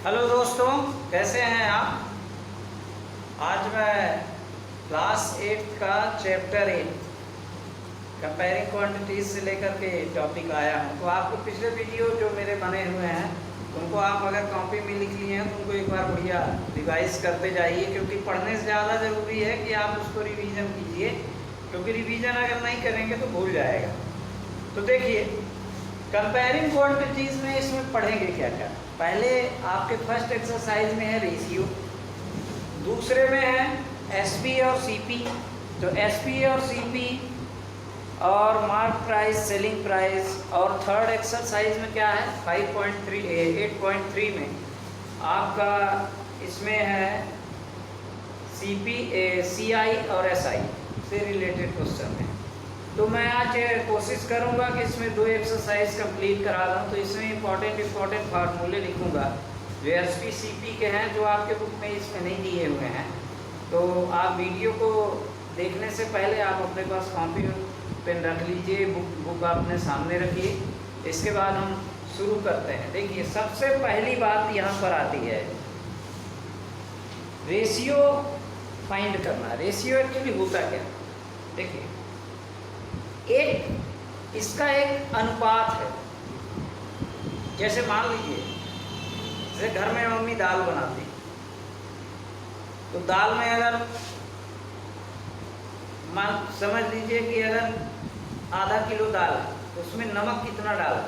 Hello दोस्तों, कैसे हैं आप। आज मैं क्लास 8 का चैप्टर 8 कंपेयरिंग क्वांटिटीज से लेकर के टॉपिक आया हूं। तो आपको पिछले वीडियो जो मेरे बने हुए हैं उनको आप अगर कॉपी में लिख लिए हैं तो उनको एक बार बढ़िया रिवाइज करते जाइए, क्योंकि पढ़ने से ज़्यादा ज़रूरी है कि आप उसको रिवीजन कीजिए, क्योंकि रिवीजन अगर नहीं करेंगे तो भूल जाएगा। तो देखिए, कंपेयरिंग क्वांटिटीज में इसमें पढ़ेंगे क्या क्या। पहले आपके फर्स्ट एक्सरसाइज में है रेशियो, दूसरे में है एसपी और सीपी। तो एसपी और सीपी और मार्क प्राइस, सेलिंग प्राइस। और थर्ड एक्सरसाइज में क्या है 8.3 में आपका इसमें है सीपी, सीआई और एसआई से रिलेटेड क्वेश्चन है। तो मैं आज कोशिश करूंगा कि इसमें 2 एक्सरसाइज कंप्लीट करा दूं। तो इसमें इंपॉर्टेंट फार्मूले लिखूंगा जो एसपी सीपी के हैं, जो आपके बुक में इसमें नहीं दिए हुए हैं। तो आप वीडियो को देखने से पहले आप अपने पास कॉपी पेन रख लीजिए, बुक अपने सामने रखिए। इसके बाद हम शुरू करते हैं। देखिए, सबसे पहली बात यहाँ पर आती है रेशियो फाइंड करना। रेशियो एक्चुअली होता क्या, देखिए इसका एक अनुपात है। जैसे मान लीजिए, जैसे घर में मम्मी दाल बनाती, तो दाल में अगर समझ लीजिए कि अगर आधा किलो दाल है तो उसमें नमक कितना डाला,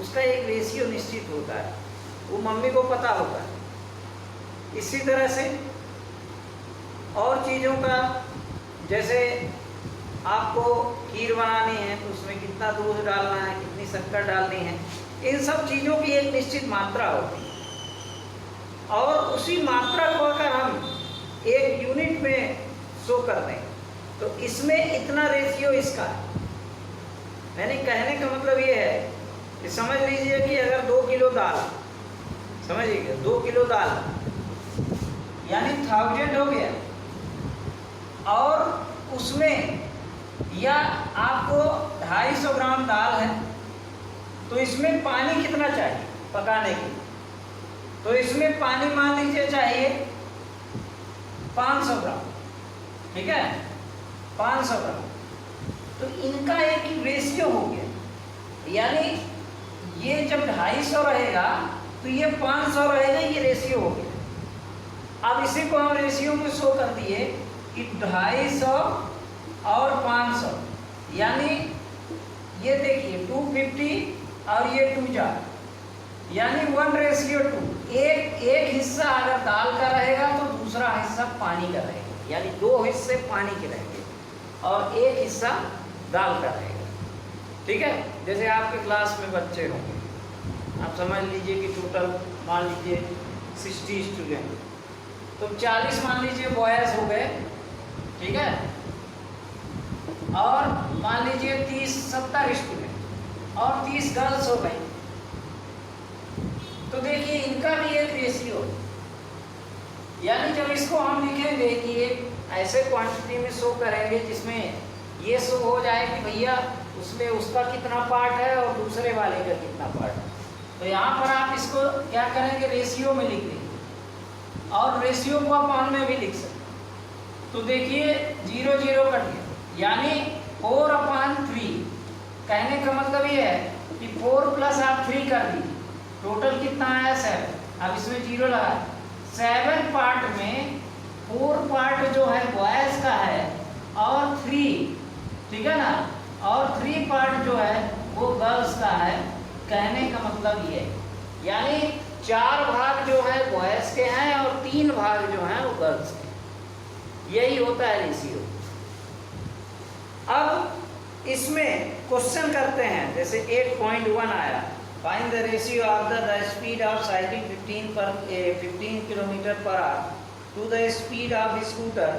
उसका एक रेशियो निश्चित होता है, वो मम्मी को पता होता है। इसी तरह से और चीज़ों का, जैसे आपको खीर बनानी है तो उसमें कितना दूध डालना है, कितनी शक्कर डालनी है, इन सब चीज़ों की एक निश्चित मात्रा होती है। और उसी मात्रा को अगर हम एक यूनिट में शो कर दें तो इसमें इतना रेशियो इसका है। यानी कहने का मतलब ये है कि समझ लीजिए कि अगर 2 किलो दाल, समझिएगा 2 किलो दाल यानी 1000 हो गया, और उसमें या आपको 250 ग्राम दाल है तो इसमें पानी कितना चाहिए पकाने के लिए। तो इसमें पानी मान लीजिए चाहिए 500 ग्राम, ठीक है 500 ग्राम। तो इनका एक रेशियो हो गया, यानी ये जब 250 रहेगा तो ये 500 रहेगा, ये रेशियो हो गया। अब इसी को हम रेशियो में शो कर दिए कि 250 और 500, यानी ये देखिए 250 और ये 2 जार, यानी 1:2। एक हिस्सा अगर दाल का रहेगा तो दूसरा हिस्सा पानी का रहेगा, यानी 2 हिस्से पानी के रहेंगे और एक हिस्सा दाल का रहेगा, ठीक है। जैसे आपके क्लास में बच्चे होंगे, आप समझ लीजिए कि टोटल मान लीजिए 60 स्टूडेंट, तो 40 मान लीजिए बॉयज़ हो गए, ठीक है, और मान लीजिए 70 स्टूडेंट और 30 गर्ल्स हो गई। तो देखिए इनका भी एक रेशियो, यानी जब इसको हम लिखेंगे कि एक ऐसे क्वांटिटी में शो करेंगे जिसमें ये शो हो जाए कि भैया उसमें उसका कितना पार्ट है और दूसरे वाले का कितना पार्ट है, तो यहाँ पर आप इसको क्या करेंगे रेशियो में लिख देंगे और रेशियो को अपान में भी लिख सकते। तो देखिए 0 0 कट गया, यानी 4/3। कहने का मतलब ये है कि 4 + आप 3 कर दीजिए, टोटल कितना आया 7। अब इसमें 0 लगा, 7 पार्ट में 4 पार्ट जो है बॉयज़ का है और 3, ठीक है ना, और 3 पार्ट जो है वो गर्ल्स का है। कहने का मतलब ये, यानी 4 भाग जो है बॉयज़ के हैं और 3 भाग जो हैं वो गर्ल्स के। यही होता है रेशियो। अब इसमें क्वेश्चन करते हैं, जैसे 8.1 आया, find the ratio of the speed of cycle 15 kilometre per hour to the speed of scooter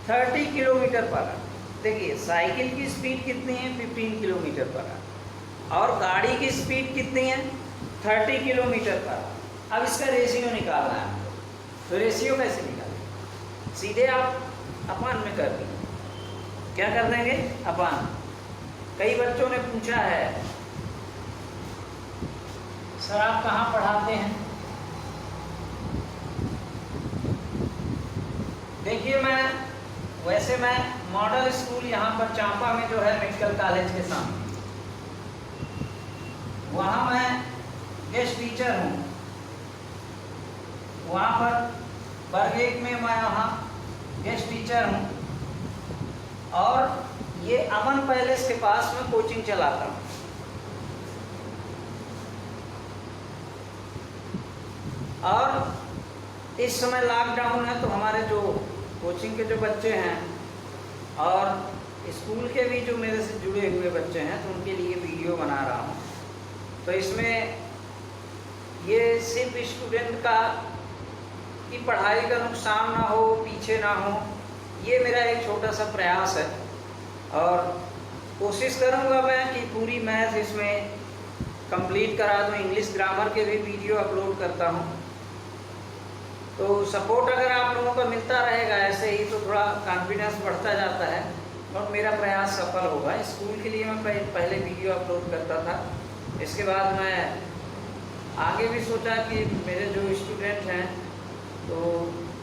30 kilometre per hour. देखिए साइकिल की स्पीड कितनी है 15 किलोमीटर पर आवर और गाड़ी की स्पीड कितनी है 30 किलोमीटर पर आवर। अब इसका रेशियो निकालना है। तो रेशियो कैसे निकालें, सीधे आप अपान में कर देंगे। क्या कर देंगे अपान। कई बच्चों ने पूछा है सर आप कहाँ पढ़ाते हैं, वैसे मैं मॉडल स्कूल यहाँ पर चांपा में जो है मेडिकल कॉलेज के सामने, वहाँ मैं गेस्ट टीचर हूँ। वहाँ पर वर्ग 1 में मैं वहाँ गेस्ट टीचर हूँ, और ये अमन पैलेस के पास में कोचिंग चलाता हूँ। और इस समय लॉकडाउन है, तो हमारे जो कोचिंग के जो बच्चे हैं और स्कूल के भी जो मेरे से जुड़े हुए बच्चे हैं, तो उनके लिए वीडियो बना रहा हूँ। तो इसमें ये सिर्फ स्टूडेंट का की पढ़ाई का नुकसान ना हो, पीछे ना हो, ये मेरा एक छोटा सा प्रयास है। और कोशिश करूँगा मैं कि पूरी मैथ इसमें कंप्लीट करा दूँ। इंग्लिश ग्रामर के भी वीडियो अपलोड करता हूँ। तो सपोर्ट अगर आप लोगों का मिलता रहेगा ऐसे ही, तो थोड़ा कॉन्फिडेंस बढ़ता जाता है और मेरा प्रयास सफल होगा। स्कूल के लिए मैं पहले वीडियो अपलोड करता था, इसके बाद मैं आगे भी सोचा कि मेरे जो स्टूडेंट हैं तो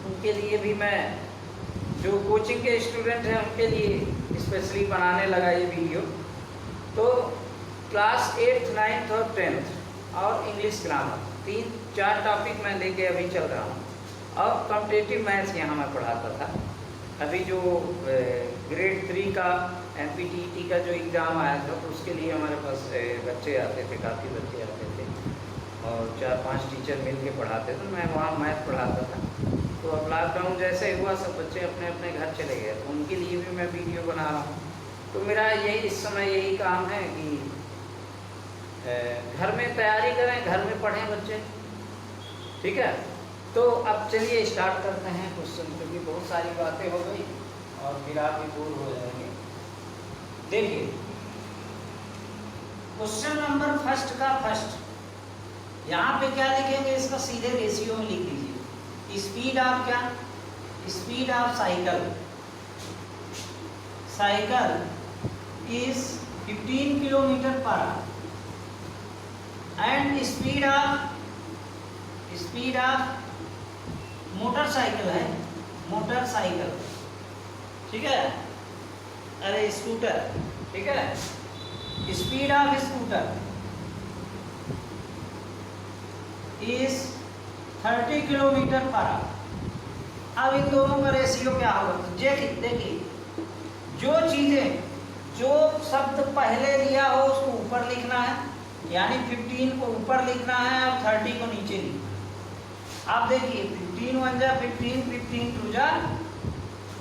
उनके लिए भी मैं, जो कोचिंग के स्टूडेंट हैं उनके लिए स्पेशली बनाने लगा ये वीडियो। तो क्लास 8th 9th और 10th और इंग्लिश ग्रामर 3-4 टॉपिक मैं लेके अभी चल रहा हूँ। और कॉम्पिटिटिव मैथ्स यहाँ मैं पढ़ाता था। अभी जो ग्रेड 3 का MPTET का जो एग्ज़ाम आया था, तो उसके लिए हमारे पास बच्चे आते थे, काफ़ी बच्चे आते थे और 4-5 टीचर मिल के पढ़ाते थे। मैं वहाँ मैथ पढ़ाता था। तो अब लॉकडाउन जैसे हुआ, सब बच्चे अपने अपने घर चले गए, तो उनके लिए भी मैं वीडियो बना रहा हूँ। तो मेरा इस समय यही काम है कि घर में तैयारी करें, घर में पढ़ें बच्चे, ठीक है। तो अब चलिए स्टार्ट करते हैं क्वेश्चन, क्योंकि बहुत सारी बातें हो गई और फिर आप भी बोर हो जाएंगे। देखिए क्वेश्चन नंबर फर्स्ट का फर्स्ट, यहाँ पे क्या लिखेंगे, इसका सीधे रेशियो में लिख लीजिए। स्पीड ऑफ क्या, speed of cycle is 15 kilometre per our and speed of motorcycle है, मोटरसाइकिल, ठीक है, अरे स्कूटर, ठीक है, speed of scooter is 30 kilometre per our. अब इन दोनों का रेशियो क्या होगा, देखिए जो चीजें, जो शब्द पहले दिया हो उसको ऊपर लिखना है, यानी 15 को ऊपर लिखना है और 30 को नीचे लिखना है। आप देखिए 15 1 जा 15, 15 2 जा,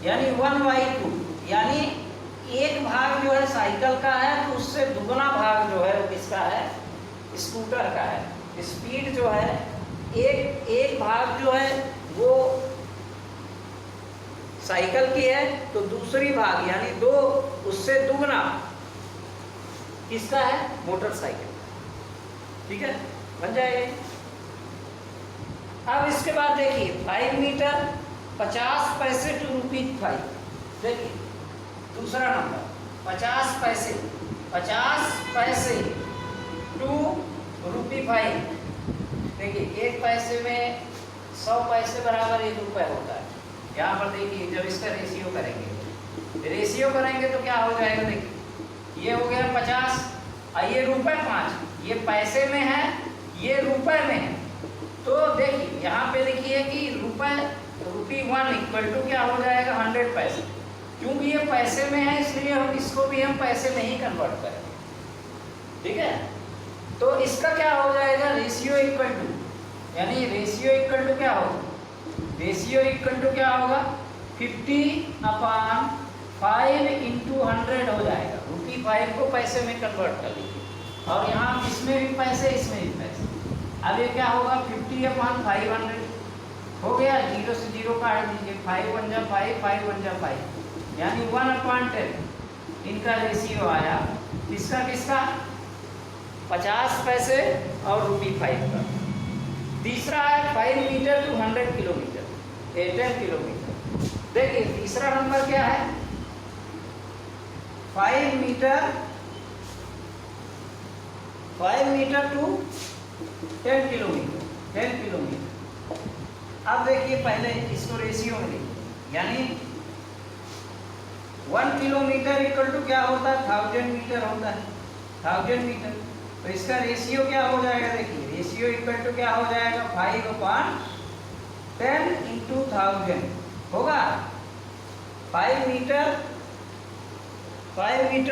यानी 1/2, यानी एक भाग जो है साइकिल का है, तो उससे दुगना भाग जो है वो किसका है, स्कूटर का है। स्पीड जो है एक भाग जो है वो साइकिल की है, तो दूसरी भाग यानी 2 उससे दुगना किसका है, मोटरसाइकिल, ठीक है, बन जाएगा। अब इसके बाद देखिए 5 मीटर 50 पैसे टू ₹5। देखिए दूसरा नंबर 50 पैसे टू ₹5। देखिए 1 पैसे में 100 पैसे बराबर 1 रुपये होता है। यहाँ पर देखिए जब इसका रेशियो करेंगे तो क्या हो जाएगा, देखिए ये हो गया 50 और ये ₹5, ये पैसे में है, ये रुपए में है। तो देखिए यहाँ पे लिखिए कि ₹1 इक्वल टू क्या हो जाएगा, 100 पैसे। क्योंकि ये पैसे में है इसलिए हम इसको भी हम पैसे में ही कन्वर्ट करेंगे, ठीक है। तो इसका क्या हो जाएगा, रेशियो इक्वल टू, यानी रेशियो इक्वल टू क्या होगा, रेशियो इक्वल टू क्या होगा, 50/5 × 100 हो जाएगा। ₹5 को पैसे में कन्वर्ट कर लीजिए और यहाँ इसमें भी पैसे, इसमें भी पैसे। अब ये क्या होगा, 50/500 हो गया, 0 से 0 काट दीजिए, 5 1 जा 5, 5 1 जा 5, यानी 1/10 इनका रेशियो आया। किसका 50 पैसे और ₹5 का। तीसरा है 5 मीटर टू 100 किलोमीटर, 10 किलोमीटर। देखिए तीसरा नंबर क्या है, 5 मीटर टू 10 किलोमीटर। अब देखिए पहले इसको रेशियो में लिखिए, यानी 1 किलोमीटर इक्वल टू क्या होता है, 1000 मीटर होता है, 1000 मीटर। तो इसका रेशियो क्या हो जाएगा, देखिए रेशियो इक्वल टू क्या हो जाएगा, 5/10 इंटू 1000 होगा 5 मीटर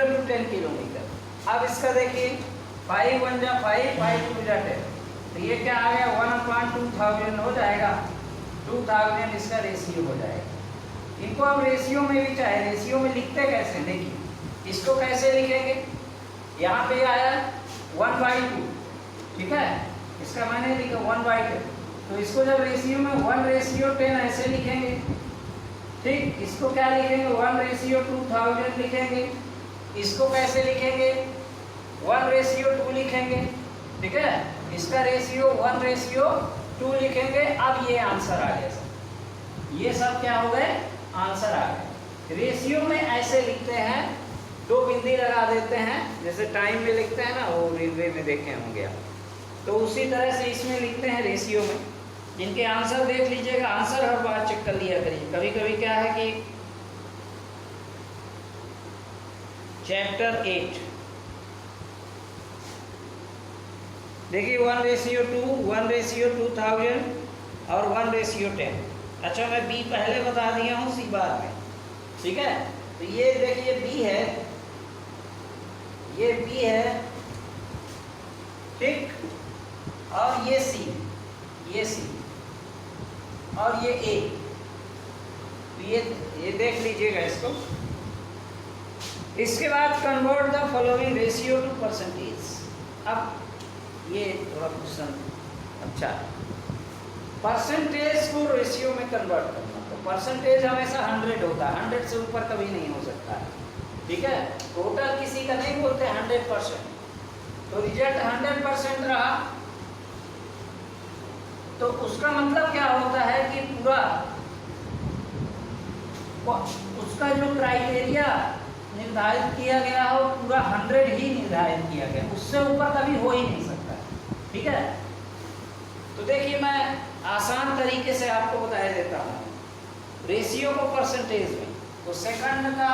टू 10 किलोमीटर। अब इसका देखिए 5 1 जा 5, 5 2 जा 10, तो ये क्या आ गया 1/2000 हो जाएगा, 2000 इसका रेशियो हो जाएगा। इनको अब रेशियो में भी चाहे, रेशियो में लिखते कैसे, देखिए इसको कैसे लिखेंगे, यहाँ पे आया 1/2, ठीक है, इसका मैंने लिखा 1/2, तो इसको जब रेशियो में 1:10 ऐसे लिखेंगे, ठीक। इसको क्या लिखेंगे 1:2000 लिखेंगे। इसको कैसे लिखेंगे 1:2 लिखेंगे, ठीक है। इसका रेशियो 1:2 लिखेंगे। अब ये आंसर आ गया सर, ये सब क्या हो गए, आंसर आ गए। रेशियो में ऐसे लिखते हैं, 2 बिंदी लगा देते हैं, जैसे टाइम में लिखते हैं ना, वो रेलवे में देखे होंगे आप, तो उसी तरह से इसमें लिखते हैं रेशियो में। इनके आंसर देख लीजिएगा, आंसर हर बार चेक कर लिया करिए। कभी कभी क्या है कि चैप्टर 8 देखिए 1:2, 1:2000 और 1:10। अच्छा मैं बी पहले बता दिया हूँ, सी बाद में, ठीक है। तो ये देखिए बी है, ये बी है, ठीक, और ये सी और ये ए। तो ये देख लीजिएगा इसको। इसके बाद convert the following ratio two percentage. अब ये थोड़ा क्वेश्चन अच्छा, परसेंटेज को रेशियो में कन्वर्ट करना। तो परसेंटेज हमेशा 100 होता है, 100 से ऊपर कभी नहीं हो सकता है, ठीक है। टोटल किसी का नहीं बोलते 100%, तो रिजल्ट 100% रहा, तो उसका मतलब क्या होता है कि पूरा उसका जो क्राइटेरिया निर्धारित किया गया हो पूरा 100 ही निर्धारित किया गया, उससे ऊपर कभी हो ही नहीं सकता, ठीक है। तो देखिए मैं आसान तरीके से आपको बता देता हूँ रेशियो को परसेंटेज में। तो सेकंड का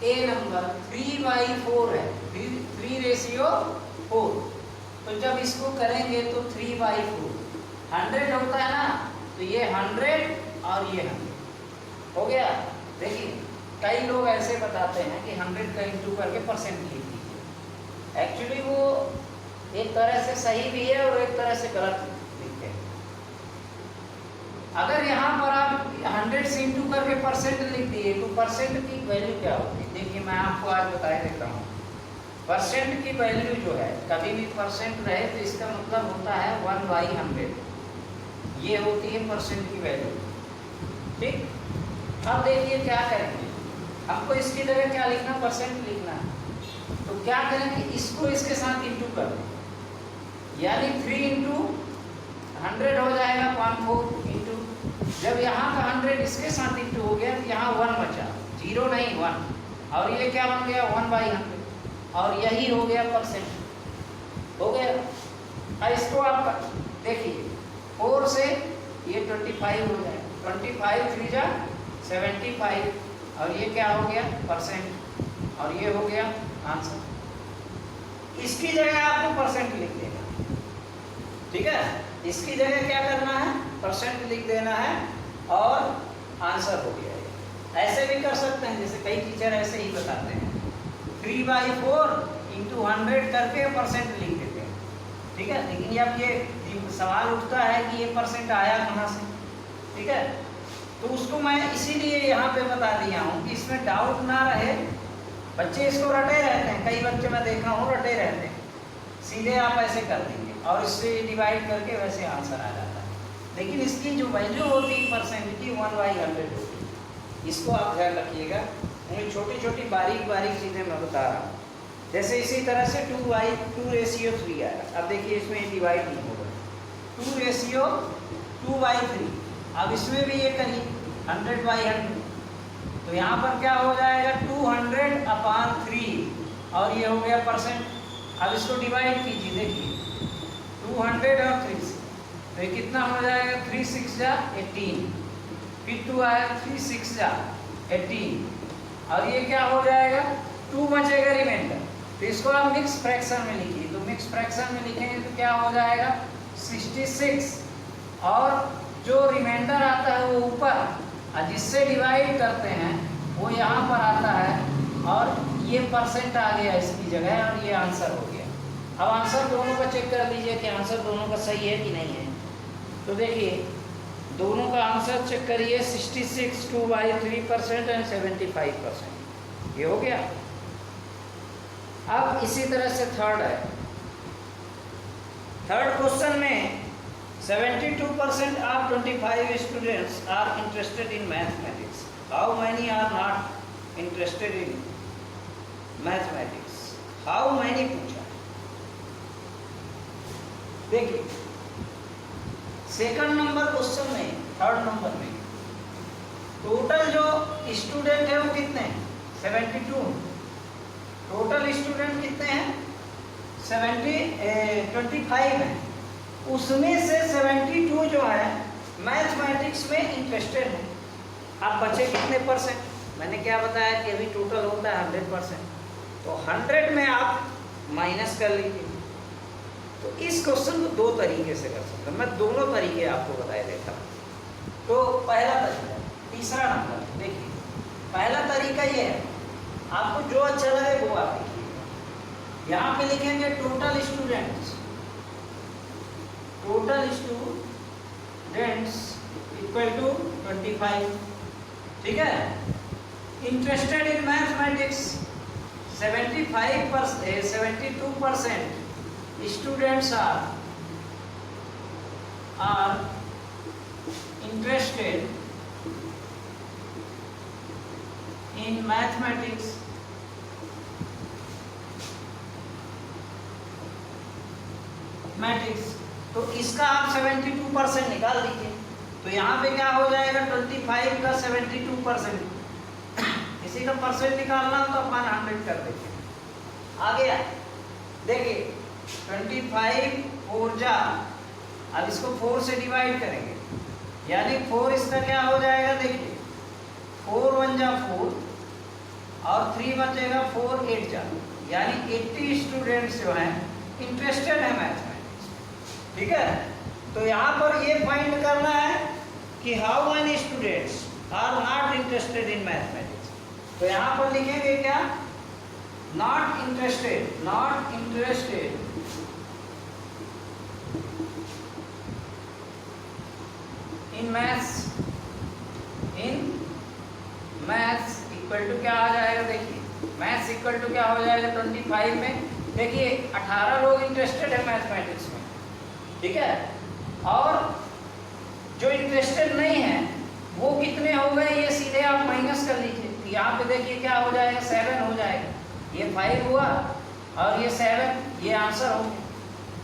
ए नंबर 3/4 है, 3:4। तो जब इसको करेंगे तो 3/4 100 होता है ना, तो ये 100 और ये 100 हो गया। देखिए कई लोग ऐसे बताते हैं कि 100 का इंटू करके परसेंट लिख दीजिए। एक्चुअली वो एक तरह से सही भी है और एक तरह से गलत लिखते हैं। अगर यहाँ पर आप 100 से इंटू करके परसेंट लिख दिए तो परसेंट की वैल्यू क्या होगी, देखिए मैं आपको आज बता देता हूँ। परसेंट की वैल्यू जो है, कभी भी परसेंट रहे तो इसका मतलब होता है 1/100, ये होती है परसेंट की वैल्यू, ठीक। अब देखिए क्या करेंगे, आपको इसकी जगह क्या लिखना, परसेंट लिखना है। तो क्या करेंगे, इसको इसके साथ इंटू कर दें, यानी 3 × 100 हो जाएगा 14 इंटू, जब यहाँ का 100 इसके साथ इंटू हो गया तो यहाँ 1 बचा, 0 नहीं 1, और ये क्या बन गया 1/100, और यही हो गया परसेंट, हो गया। अब इसको आप देखिए 4 से ये 25 हो जाएगा, 25 3 जा 75, और ये क्या हो गया परसेंट, और ये हो गया आंसर। इसकी जगह आपको परसेंट लिख देना, ठीक है। इसकी जगह क्या करना है, परसेंट लिख देना है और आंसर हो गया। ऐसे भी कर सकते हैं, जैसे कई टीचर ऐसे ही बताते हैं 3/4 × 100 करके परसेंट लिख देते हैं, ठीक है। लेकिन अब ये सवाल उठता है कि ये परसेंट आया कहाँ से, ठीक है। तो उसको मैं इसीलिए यहाँ पे बता दिया हूँ कि इसमें डाउट ना रहे। बच्चे इसको रटे रहते हैं, कई बच्चे मैं देखा हूँ रटे रहते हैं, सीधे आप ऐसे कर देंगे और इससे डिवाइड करके वैसे आंसर आ जाता है। लेकिन इसकी जो वैल्यू होती है परसेंट की 1/100 होती है, इसको आप ध्यान रखिएगा। उन्हें छोटी छोटी बारीक चीज़ें मैं बता रहा हूँ। जैसे इसी तरह से 2:3 आया। अब देखिए इसमें डिवाइड नहीं होगा, 2:2/3। अब इसमें भी ये करिए 100/100, तो यहाँ पर क्या हो जाएगा 200/3, और ये हो गया परसेंट। अब इसको डिवाइड कीजिए, देखिए 200 और 3 से, तो ये कितना हो जाएगा 3 6 जा 18, फिर 2 आया 3 6 जा 18, और ये क्या हो जाएगा, 2 बचेगा रिमाइंडर। तो इसको आप मिक्स फ्रैक्शन में लिखिए, तो मिक्स फ्रैक्शन में लिखेंगे तो क्या हो जाएगा 66, और जो रिमाइंडर आता है वो ऊपर और जिससे डिवाइड करते हैं वो यहाँ पर आता है, और ये परसेंट आ गया इसकी जगह, और ये आंसर हो गया। अब आंसर दोनों का चेक कर लीजिए कि आंसर दोनों का सही है कि नहीं है। तो देखिए दोनों का आंसर चेक करिए, 66 2/3% एंड 75%, ये हो गया। अब इसी तरह से थर्ड है। थर्ड क्वेश्चन में 72% of 25 students are interested in mathematics, how many are not interested in mathematics, how many पूछा। देखिए सेकंड नंबर क्वेश्चन में, थर्ड नंबर में टोटल जो स्टूडेंट है वो कितने हैं, 72। टोटल स्टूडेंट कितने हैं, 25 हैं। उसमें से 72 जो है मैथमेटिक्स में इंटरेस्टेड है। आप बचे कितने परसेंट, मैंने क्या बताया कि अभी टोटल होता है 100%, तो 100 में आप माइनस कर लीजिए। तो इस क्वेश्चन को दो तरीके से कर सकते हैं, मैं दोनों तरीके आपको बता देता हूँ। तो पहला तरीका, तीसरा नंबर देखिए, पहला तरीका ये है, आपको जो अच्छा लगे वो आप लिखिए। यहाँ पे लिखेंगे total students, total students equal to 25, ठीक है। Interested in mathematics 72% students are interested in mathematics तो इसका आप 72% निकाल दीजिए। तो यहाँ पे क्या हो जाएगा, 25 का 72%, इसी का परसेंट निकालना तो अपन 100 कर देंगे। आ गया, देखिए 25 4 जा, अब इसको 4 से डिवाइड करेंगे, यानी 4 इसका क्या हो जाएगा, देखिए 4 1 जा 4 और 3 बचेगा 4 8 जा, यानी 80 स्टूडेंट्स जो हैं इंटरेस्टेड है मैथमेटिक्स, ठीक है। तो यहाँ पर ये फाइंड करना है कि how many students are not interested in mathematics. तो यहाँ पर लिखेंगे क्या, not interested, not interested in maths equal to क्या आ जाएगा, देखिए मैथ्स इक्वल टू क्या हो जाएगा 25 में, देखिए 18 लोग इंटरेस्टेड है मैथमेटिक्स में, ठीक है। और जो इंटरेस्टेड नहीं है वो कितने हो गए, ये सीधे आप माइनस कर लीजिए। तो यहाँ पे देखिए क्या हो जाएगा, 7 हो जाएगा, ये 5 हुआ और ये 7, ये आंसर हो गया।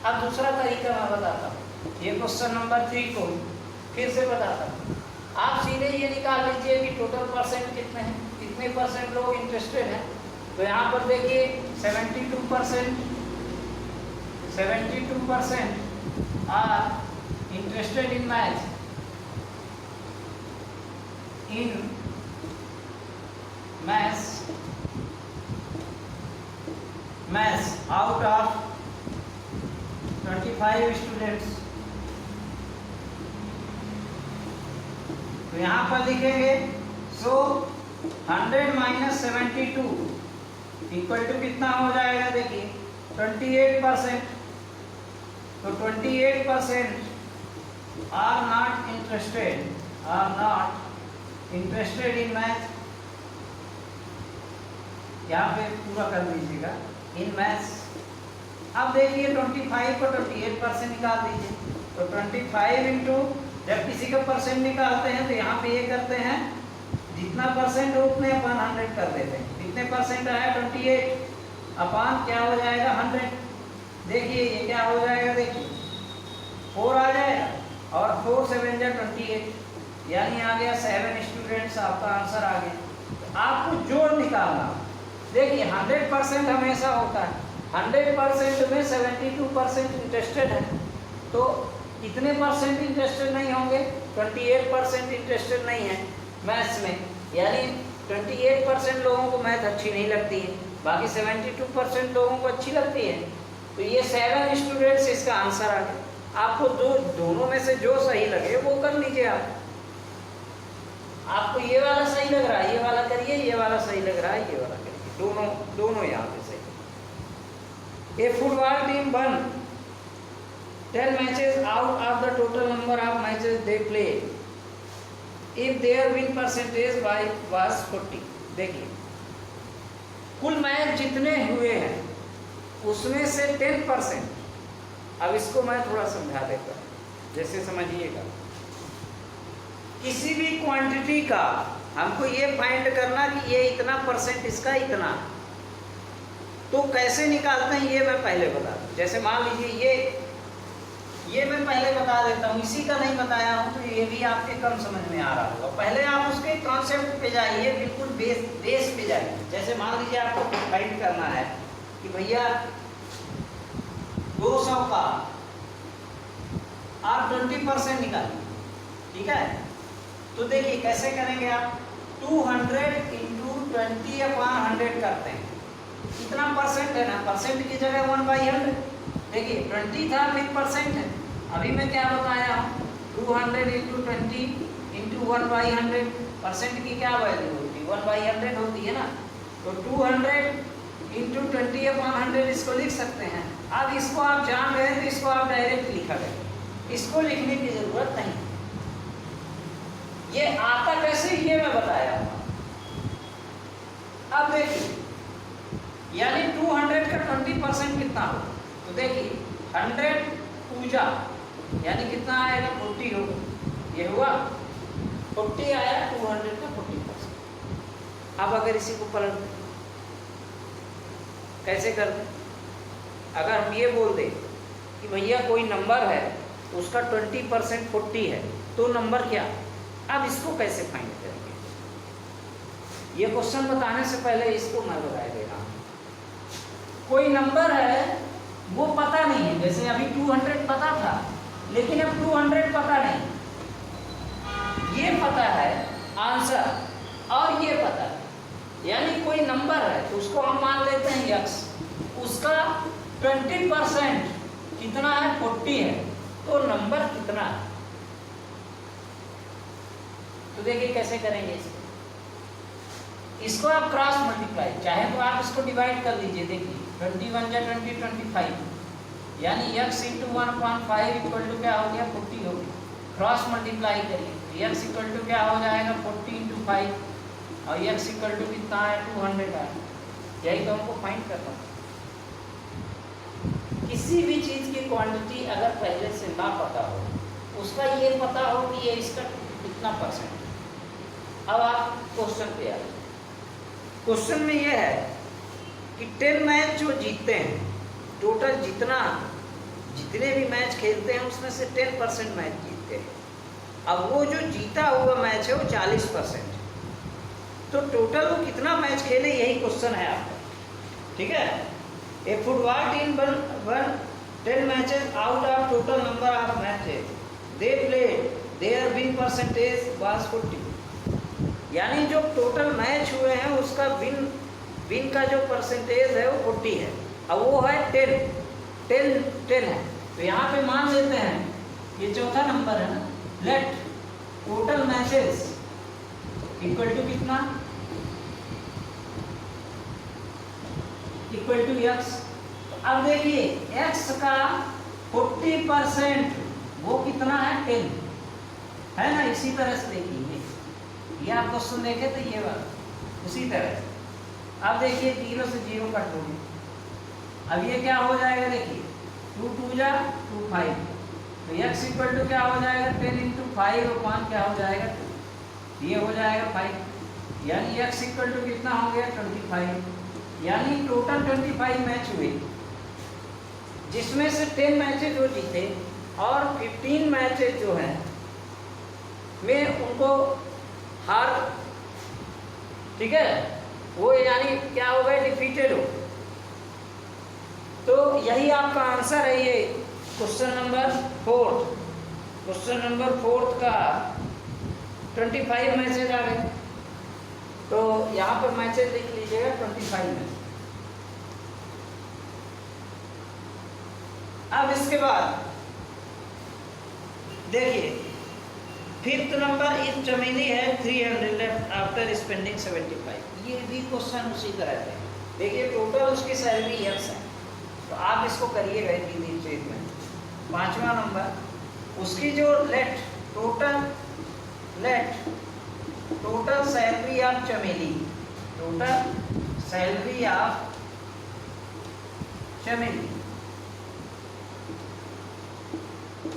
अब दूसरा तरीका मैं बताता हूँ, ये क्वेश्चन नंबर 3 को फिर से बताता हूँ। आप सीधे ये निकाल लीजिए कि टोटल परसेंट कितने हैं, कितने परसेंट लोग इंटरेस्टेड हैं। तो यहाँ पर देखिए 72% are interested in maths out of 25 students. तो यहाँ पर लिखेंगे सो 100 माइनस 72 इक्वल टू कितना हो जाएगा, देखिए 28%। तो 28% are not interested in math, यहाँ पे पूरा कर लीजिएगा, इन मैथ्स। अब देखिए 25 को 28% निकाल दीजिए। तो 25 इंटू, जब किसी का परसेंट निकालते हैं तो यहाँ पे ये करते हैं, जितना परसेंट हो उतने अपन 100 कर देते हैं। कितने परसेंट आया 28 अपान क्या हो जाएगा 100। देखिए ये क्या हो जाएगा, देखिए 4 आ जाएगा और 4 7 जा 28, यानी आ गया 7 स्टूडेंट्स, आपका आंसर आ गया। तो आपको जोड़ निकालना, देखिए 100% हमेशा होता है, 100% में 72% इंटरेस्टेड है, तो कितने परसेंट इंटरेस्टेड नहीं होंगे, 28% इंटरेस्टेड नहीं है मैथ्स में, यानी 28% लोगों को मैथ अच्छी नहीं लगती है, बाकी 72% लोगों को अच्छी लगती है। तो ये 7 स्टूडेंट्स इसका आंसर आ गया। आपको दोनों में से जो सही लगे वो कर लीजिए। आपको ये वाला सही लग रहा है, ये वाला करिए, ये वाला सही लग रहा है, ये वाला करिए, दोनों यहाँ पे सही। A football team won 10 matches out of the total number of matches they play if their win percentage was 40। देखिए कुल मैच जितने हुए हैं उसमें से 10%, अब इसको मैं थोड़ा समझा देता हूँ, जैसे समझिएगा। किसी भी क्वांटिटी का हमको ये फाइंड करना कि ये इतना परसेंट इसका इतना, तो कैसे निकालते हैं ये मैं पहले बता दूँ। जैसे मान लीजिए ये मैं पहले बता देता हूँ, इसी का नहीं बताया हूँ तो ये भी आपके कम समझ में आ रहा होगा। पहले आप उसके कॉन्सेप्ट पे जाइए, बिल्कुल बेस पे जाइए। जैसे मान लीजिए आपको फाइंड करना है कि भैया 200 का आप 20% निकालिए, ठीक है। तो देखिए कैसे करेंगे आप, 200 इंटू 20/100 करते हैं। कितना परसेंट है ना, परसेंट की जगह 1/100। देखिए 20 था फिर परसेंट है, अभी मैं क्या बताया हूँ 200 इंटू 20 इंटू 1/100, परसेंट की क्या वैल्यू होती है 1/100 होती है ना। तो 200 इंटू 20/100 इसको लिख सकते हैं। अब इसको आप जान रहे हैं तो इसको आप डायरेक्ट लिखा करें, इसको लिखने की जरूरत नहीं। ये आता कैसे ये मैं बताया हूँ। अब देखिए यानी 200 का 20% कितना हो, तो देखिए 100 पूजा यानी कितना आएगा 40 होगा, ये हुआ 40 आया, 200 का 40%। अब अगर इसी को पलट दें कैसे कर दें, अगर हम ये बोल दें कि भैया कोई नंबर है उसका 20% 40 है तो नंबर क्या, अब इसको कैसे फाइंड करेंगे। ये क्वेश्चन बताने से पहले इसको मैं बता देना। कोई नंबर है वो पता नहीं है, जैसे अभी 200 पता था लेकिन अब 200 पता नहीं, ये पता है आंसर और ये पता है, यानी कोई नंबर है तो उसको हम मान लेते हैं x, उसका 20% कितना है 40 है, तो नंबर कितना है। तो देखिए कैसे करेंगे इसको आप क्रॉस मल्टीप्लाई, चाहे तो आप इसको डिवाइड कर लीजिए। देखिए 21 या 20 25, यानी x इंटू 1/5 इक्वल टू क्या हो गया 40 हो गया। क्रॉस मल्टीप्लाई करिए, x इक्वल टू क्या हो जाएगा 40 इंटू 5 और x इक्वल टू कितना है 200 है। यही तो हमको फाइंड करना है। किसी भी चीज़ की क्वांटिटी अगर पहले से ना पता हो, उसका ये पता हो कि ये इसका कितना परसेंट। अब आप क्वेश्चन पे आइए। क्वेश्चन में ये है कि 10 मैच जो जीतते हैं, टोटल जितने भी मैच खेलते हैं उसमें से 10% मैच जीतते हैं। अब वो जो जीता हुआ मैच है वो 40%, तो टोटल वो कितना मैच खेले यही क्वेश्चन है आपका, ठीक है। A football team won 10 matches out of total number of matches they played, their win percentage was 40। यानी जो टोटल मैच हुए हैं उसका विन का जो परसेंटेज है वो 40 है। अब वो है 10 है, तो यहाँ पे मान लेते हैं ये चौथा नंबर है ना, let total matches equal to कितना, इक्वल टू x। अब देखिए x का 40% वो कितना है 10 है ना। इसी तरह से देखिए ये आप क्वेश्चन देखे तो ये वाला उसी तरह। अब देखिए 0 से 0 कट हो गया, अब ये क्या हो जाएगा देखिए 2 2 जा 2 5, तो x इक्वल टू क्या हो जाएगा 10 इंटू 5 और 5 क्या हो जाएगा 2, ये हो जाएगा 5, यानी x इक्वल टू कितना हो गया 25। यानी टोटल 25 मैच हुए जिसमें से 10 मैचेज जो जीते और 15 मैचेज जो हैं में उनको हार, ठीक है, वो यानी क्या हो गए डिफीटेड हो। तो यही आपका आंसर है ये क्वेश्चन नंबर 4। क्वेश्चन नंबर 4 का 25 मैचेज आ गए। तो यहाँ पर मैचेस लिख लीजिएगा 25 में। अब इसके बाद देखिए फिफ्थ नंबर इस चमेली है 300 लेफ्ट आफ्टर स्पेंडिंग 75। ये भी क्वेश्चन उसी तरह है। देखिए टोटल उसकी सैलरी यस है, तो आप इसको करिएगा इन चीज में। पांचवा नंबर उसकी जो टोटल सैलरी ऑफ चमेली, टोटल सैलरी ऑफ चमेली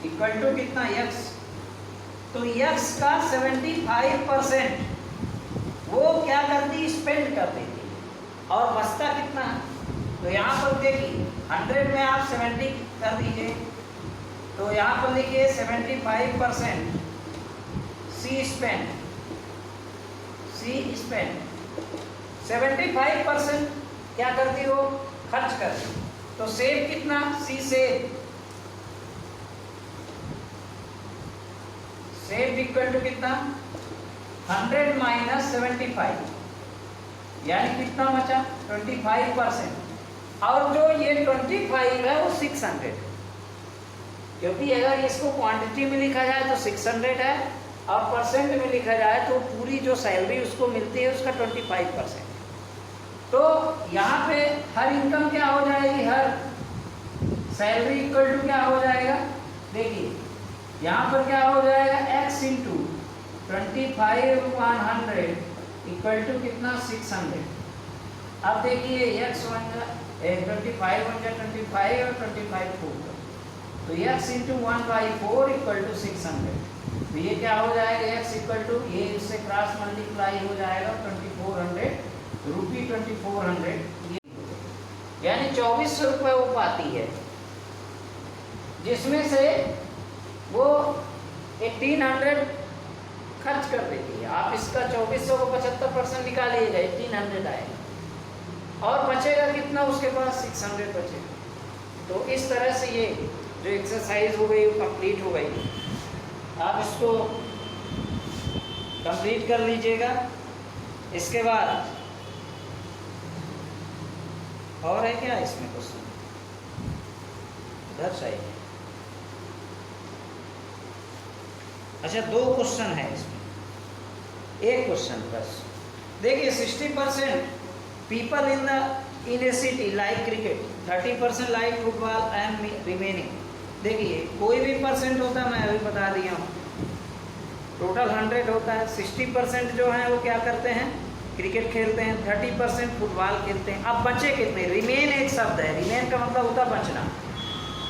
इक्वल टू कितना यक्स, तो यक्स का 75% वो क्या करती, स्पेंड कर देती, और बचता कितना, तो यहाँ पर देखिए 100 में आप 70 कर दीजिए, तो यहाँ पर लिखिए 75% सी स्पेंड 75% क्या करती हो, खर्च करती, तो सेव कितना, सी सेव इक्वल टू कितना 100 माइनस 75, यानी कितना बचा 25%, और जो ये 25 है वो 600, क्योंकि अगर इसको क्वांटिटी में लिखा जाए तो 600 है, और परसेंट में लिखा जाए तो पूरी जो सैलरी उसको मिलती है उसका 25%। तो यहाँ पे हर इनकम क्या हो जाएगी, हर सैलरी इक्वल टू क्या हो जाएगा, देखिए यहाँ पर क्या हो जाएगा x इंटू 25 100 इक्वल टू कितना 600। अब देखिए x 25 और 25 4, तो x इंटू 1/4 इक्वल टू 600, तो ये क्या हो जाएगा x इक्वल टू, ये इससे क्रॉस मल्टीप्लाई हो जाएगा 2400 रुपी 2400, यानी 2400 रुपये वो पाती है, जिसमें से वो 1800 खर्च कर देती है। आप इसका 2400 को 75% निकालिएगा, 1800 आएगा, और बचेगा कितना उसके पास 600 बचेगा। तो इस तरह से ये जो एक्सरसाइज हो गई वो कंप्लीट हो गई। आप इसको कंप्लीट कर लीजिएगा। इसके बाद और है क्या इसमें क्वेश्चन, इधर चाहिए, अच्छा 2 क्वेश्चन है इसमें, एक क्वेश्चन बस। देखिए 60% people in A city like cricket, 30% like football and remaining. देखिए कोई भी परसेंट होता है, मैं अभी बता दिया हूँ, टोटल 100 होता है, 60% जो है वो क्या करते हैं, क्रिकेट खेलते हैं, 30% फुटबॉल खेलते हैं। अब बचे कितने, रिमेन एक शब्द है, रिमेन का मतलब होता है बचना,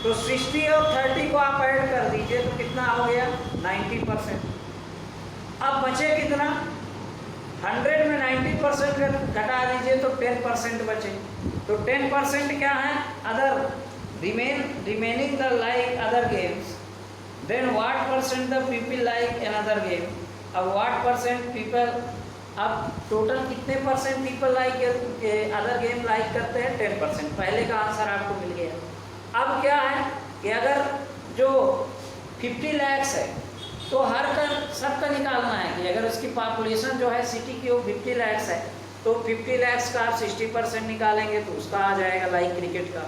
तो 60 और 30 को आप ऐड कर दीजिए तो कितना हो गया 90%। अब बचे कितना, 100 में 90% घटा दीजिए तो 10% बचे, तो 10% क्या है, other remaining the like other games, then what percent the people like another game, अब what percent people, अब टोटल कितने percent people like other game like करते हैं, 10%। पहले का आंसर आपको मिल गया। अब क्या है कि अगर जो 50 लाख है तो हर का सबका निकालना है कि अगर उसकी पॉपुलेशन जो है सिटी की वो 50 लाख है, तो 50 लाख का आप 60% निकालेंगे तो उसका आ जाएगा लाइक क्रिकेट का,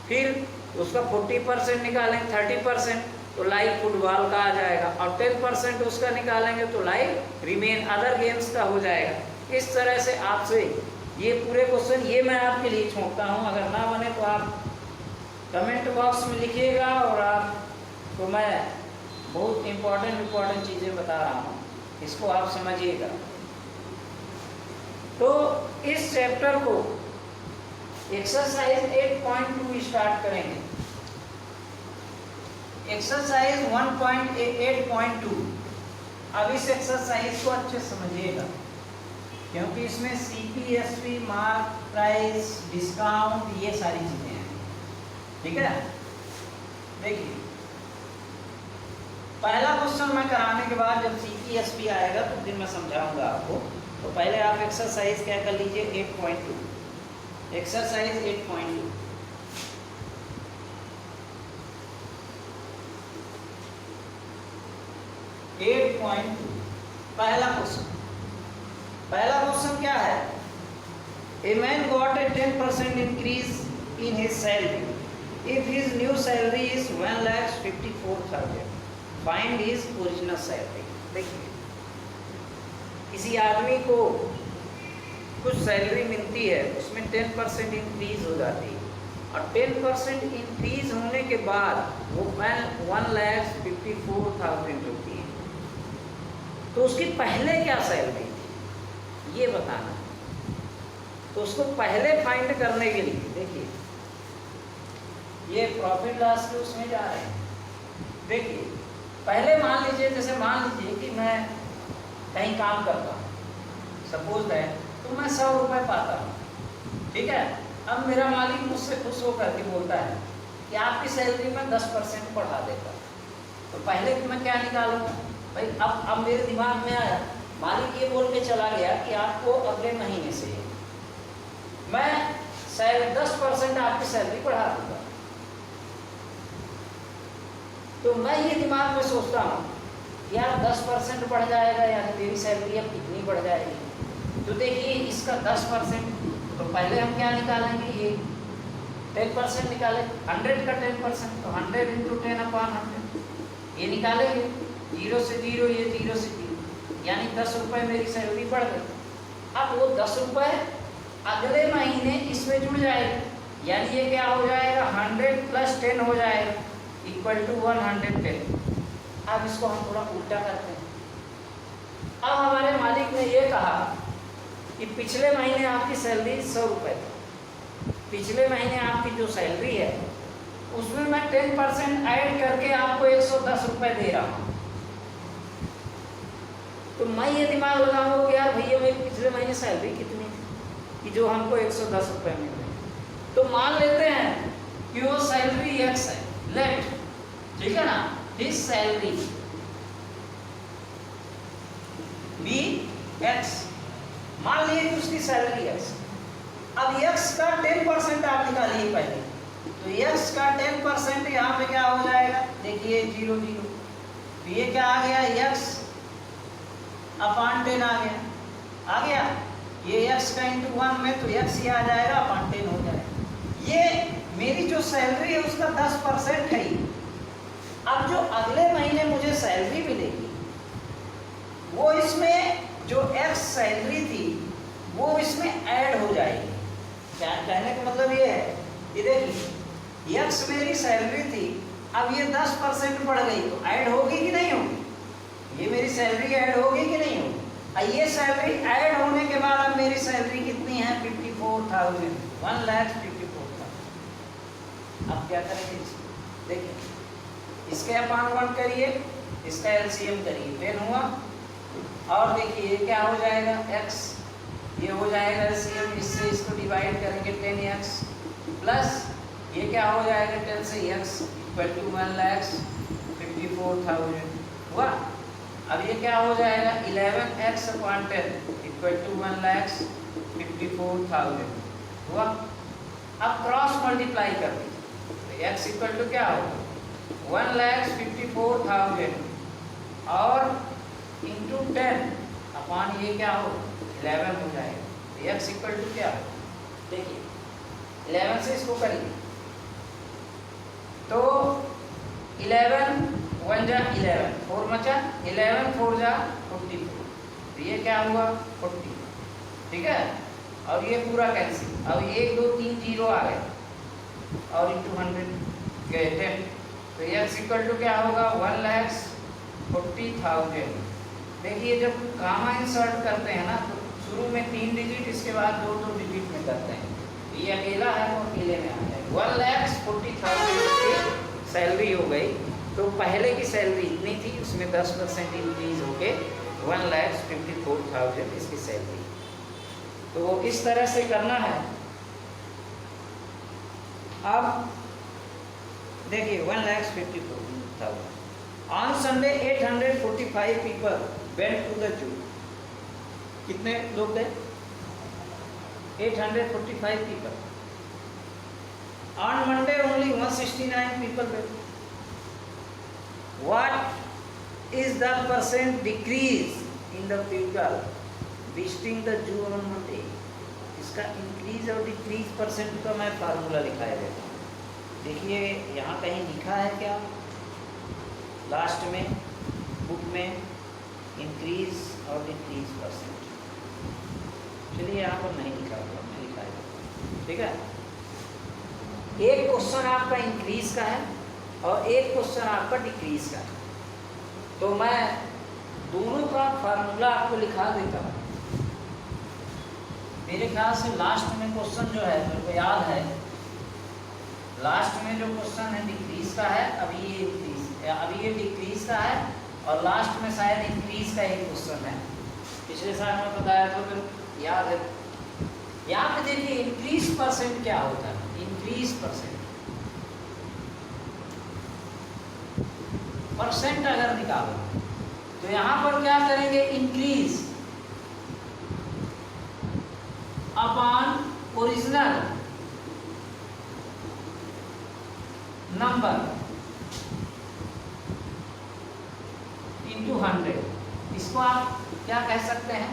फिर उसका 40% निकालेंगे 30% तो लाइक फुटबॉल का आ जाएगा, और 10% उसका निकालेंगे तो लाइक रिमेन अदर गेम्स का हो जाएगा। इस तरह से आपसे ये पूरे क्वेश्चन ये मैं आपके लिए छोड़ता हूँ, अगर ना बने तो आप कमेंट बॉक्स में लिखिएगा, और आप तो मैं बहुत इम्पोर्टेंट चीज़ें बता रहा हूँ, इसको आप समझिएगा। तो इस चैप्टर को एक्सरसाइज 8.2 स्टार्ट करेंगे। एक्सरसाइज 1.8.2, अब इस एक्सरसाइज को अच्छे समझिएगा, क्योंकि इसमें CPSP, मार्क, प्राइस, डिस्काउंट, ये सारी चीज़ें हैं, ठीक है। देखिए पहला क्वेश्चन मैं कराने के बाद जब CPSP आएगा तो दिन मैं समझाऊंगा आपको, तो पहले आप एक्सरसाइज क्या कर लीजिए 8.2, एक्सरसाइज 8.2। पहला क्वेश्चन, पहला क्वेश्चन क्या है, a man got a 10% increase in his salary if his new salary is 1,54,000, find his original salary. देखिए, किसी आदमी को कुछ सैलरी मिलती है, उसमें 10% इंक्रीज हो जाती है, और 10% इंक्रीज होने के बाद वो 1,54,000 होती है। तो उसकी पहले क्या सैलरी थी ये बताना। तो उसको पहले फाइंड करने के लिए देखिए, ये प्रॉफिट लॉस के उसमें जा रहे हैं। देखिए, पहले मान लीजिए, जैसे मान लीजिए कि मैं कहीं काम करता हूँ, सपोज है, तो मैं 100 रुपये पाता हूँ, ठीक है। अब मेरा मालिक मुझसे खुश होकर के बोलता है कि आपकी सैलरी में 10% बढ़ा देता हूँ। तो पहले मैं क्या निकालूंगा भाई, अब मेरे दिमाग में आया, मालिक ये बोल के चला गया कि आपको अगले महीने से मैं 10% आपकी सैलरी बढ़ा दूंगा। तो मैं ये दिमाग में सोचता हूँ यार 10% बढ़ जाएगा, यार मेरी सैलरी अब कितनी बढ़ जाएगी। तो देखिए, इसका 10%, तो पहले हम क्या निकालेंगे, ये 10% निकालें, 100 का 10%, तो 100 × 10/100 ये निकालेंगे। 0 से 0, ये 0 से 0, यानी 10 रुपये मेरी सैलरी बढ़ गई। अब वो 10 रुपये अगले महीने इसमें जुड़ जाएगा, यानी ये क्या हो जाएगा, 100 + 10 हो जाएगा = 110। अब इसको हम थोड़ा उल्टा करते हैं। अब हमारे मालिक ने ये कहा कि पिछले महीने आपकी सैलरी 100 रुपये थी, पिछले महीने आपकी जो सैलरी है उसमें मैं 10% ऐड करके आपको 110 रुपये दे रहा हूँ। तो मैं ये दिमाग लगाऊंगा कि यार भैया मेरी पिछले महीने सैलरी कितनी थी कि जो हमको 110 रुपये मिल रहे। तो मान लेते हैं कि वो सैलरी x है, लेट, ठीक है ना, हिज सैलरी बी x, मान लीजिए कि उसकी सैलरी x। अब x का 10% आप निकालिए पहले, तो x का 10% यहाँ पे क्या हो जाएगा, देखिए 0 0, तो ये क्या आ गया, x अपॉन 10 आ गया, ये x का × 1 में, तो x ये आ जाएगा अपॉन 10 हो जाएगा। ये मेरी जो सैलरी है उसका 10% है। अब जो अगले महीने मुझे सैलरी मिलेगी वो इसमें जो x सैलरी थी वो इसमें ऐड हो जाएगी। क्या कहने का मतलब ये है कि देखिए, x मेरी सैलरी थी, अब ये 10% बढ़ गई, तो ऐड होगी कि नहीं होगी, ये मेरी सैलरी ऐड होगी कि नहीं होगी। ये सैलरी ऐड होने के बाद अब मेरी सैलरी कितनी है, 54,000, 1,54,000। अब क्या करेंगे, देखिए, इसके अपान 1 करिए, इसका एलसीएम करिए, 10 हुआ, और देखिए ये क्या हो जाएगा, x, ये हो जाएगा एलसीएम, इससे इसको डिवाइड करेंगे 10x, प्लस ये क्या हो जाएगा, 10 से x = 1,54,000 हुआ। अब ये क्या हो जाएगा, 11x/10 = 1,54,000 हुआ। अब क्रॉस मल्टीप्लाई कर दीजिए, x = क्या होगा, 1,54,000 और इंटू 10 अपॉन ये क्या हो, 11 हो जाएगा। तो x = क्या, देखिए 11 से इसको करिए, तो 11 1 जा 11, 4 बचा, 11 4 जा 44, तो ये क्या हुआ, 40, ठीक है। और ये पूरा कैंसिल, अब 1 2 3 0 आ गए, और इंटू 100 गए 10, तो x = क्या होगा, 1,40,000। देखिए, जब गामा इंसर्ट करते हैं ना, तो शुरू में 3 डिजिट, इसके बाद 2 डिजिट में करते हैं। ये अकेला है तो अकेले में आ जाएगा, 1,40,000 की सैलरी हो गई। तो पहले की सैलरी इतनी थी, उसमें 10% इंक्रीज होके 1,54,000 इसकी सैलरी। तो इस तरह से करना है। अब देखिए 1,54,000। On Sunday 845 people went to the zoo. कितने लोग गए, 845 people. On Monday only 169 people went. What is the % decrease in the people visiting the zoo on Monday, इसका इंक्रीज और डिक्रीज परसेंट का मैं फार्मूला दिखाया देता हूँ। देखिए यहाँ कहीं लिखा है क्या लास्ट में बुक में, इंक्रीज और डिक्रीज परसेंट? चलिए यहाँ पर नहीं लिखा हुआ, मैं लिखा है, ठीक है। एक क्वेश्चन आपका इंक्रीज का है और एक क्वेश्चन आपका डिक्रीज का है, तो मैं दोनों का फार्मूला आपको लिखा देता हूँ। मेरे ख्याल से लास्ट में क्वेश्चन जो है, मेरे को याद है लास्ट में जो क्वेश्चन है डिक्रीज का है, अभी ये डिक्रीज का है, और लास्ट में शायद इंक्रीज का एक क्वेश्चन है। पिछले साल में बताया था, फिर याद है। यहाँ पे देखिए इंक्रीज परसेंट क्या होता है। इंक्रीज परसेंट अगर निकालो तो यहाँ पर क्या करेंगे, increase upon original number into 100। इसको आप क्या कह सकते हैं,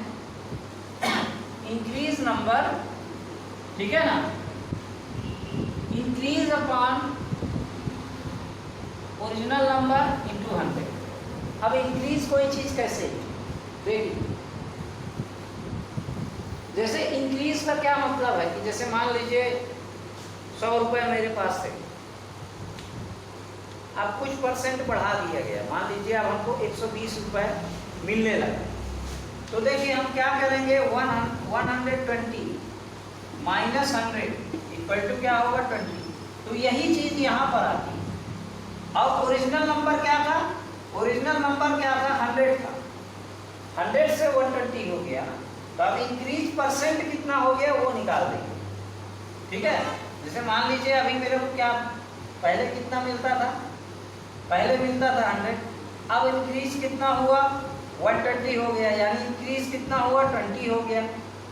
इंक्रीज नंबर, ठीक है ना, increase upon original number into 100। अब इंक्रीज कोई चीज कैसे, देखिए जैसे इंक्रीज का क्या मतलब है कि जैसे मान लीजिए 100 रुपये मेरे पास थे, अब कुछ परसेंट बढ़ा दिया गया, मान लीजिए अब हमको 120 रुपये मिलने लगा, तो देखिए हम क्या करेंगे, 120 माइनस 100 इक्वल टू क्या होगा, 20। तो यही चीज यहाँ पर आती है। अब ओरिजिनल नंबर क्या था, ओरिजिनल नंबर क्या था, 100 था, 100 से 120 हो गया, तो अब इंक्रीज परसेंट कितना हो गया वो निकाल देंगे, ठीक है। जैसे मान लीजिए अभी मेरे को क्या पहले कितना मिलता था, पहले मिलता था 100, अब इंक्रीज कितना हुआ, 120 हो गया, यानी इंक्रीज कितना हुआ, 20 हो गया।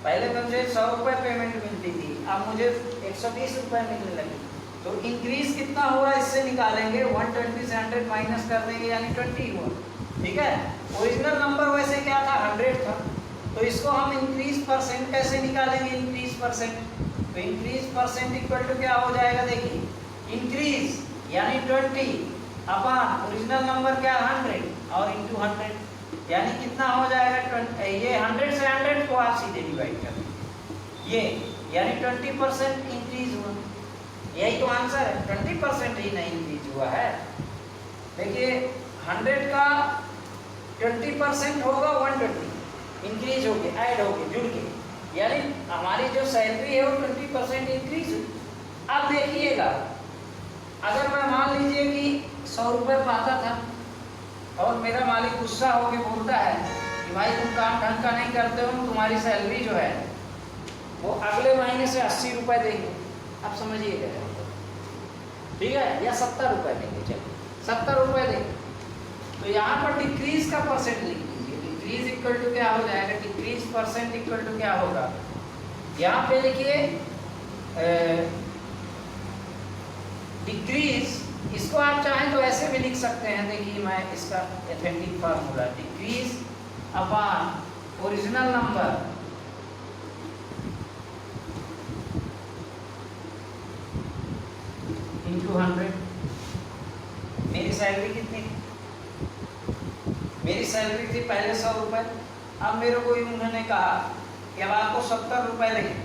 पहले मुझे 100 रुपये पेमेंट मिलती थी, अब मुझे 120 रुपये मिलने लगी, तो इंक्रीज कितना हुआ इससे निकालेंगे, 120 से 100 माइनस कर देंगे, यानी 20 हुआ, ठीक है। ओरिजिनल नंबर वैसे क्या था, 100 था, तो इसको हम इंक्रीज परसेंट कैसे निकालेंगे, इंक्रीज परसेंट, तो इंक्रीज परसेंट इक्वल टू क्या हो जाएगा, देखिए इंक्रीज यानी 20 अपॉन ओरिजिनल नंबर क्या 100 और इंटू 100, यानी कितना हो जाएगा, ये 100 से 100 को आप सीधे डिवाइड कर देंगे, ये यानी 20% इंक्रीज हुआ। यही तो आंसर है, 20% ही नहीं इंक्रीज हुआ है। देखिए 100 का 20% होगा 120, इंक्रीज हो गया, ऐड हो गया, जुड़ के, यानी हमारी जो सैलरी है वो 20% इंक्रीज हुई। अब देखिएगा, अगर मैं मान लीजिए कि 100 रुपये पाता था और मेरा मालिक गुस्सा होकर बोलता है कि भाई तुम काम ढंग का नहीं करते हो, तुम्हारी सैलरी जो है वो अगले महीने से 80 रुपये देंगे, आप समझिएगा, ठीक है, या 70 रुपये देंगे, चलिए 70 रुपये देंगे, तो यहाँ पर डिक्रीज का परसेंट लिख लीजिए, डिक्रीज इक्वल टू क्या हो जाएगा, डिक्रीज परसेंट इक्वल टू क्या होगा, यहाँ पे लिखिए डिक्रीज, इसको आप चाहें तो ऐसे भी लिख सकते हैं, देखिए मैं इसका authentic formula, decrease upon original number into 100। मेरी सैलरी कितनी थी, मेरी सैलरी थी पहले 100 रुपये, अब मेरे को उन्होंने कहा कि अब आपको 70 रुपये देंगे,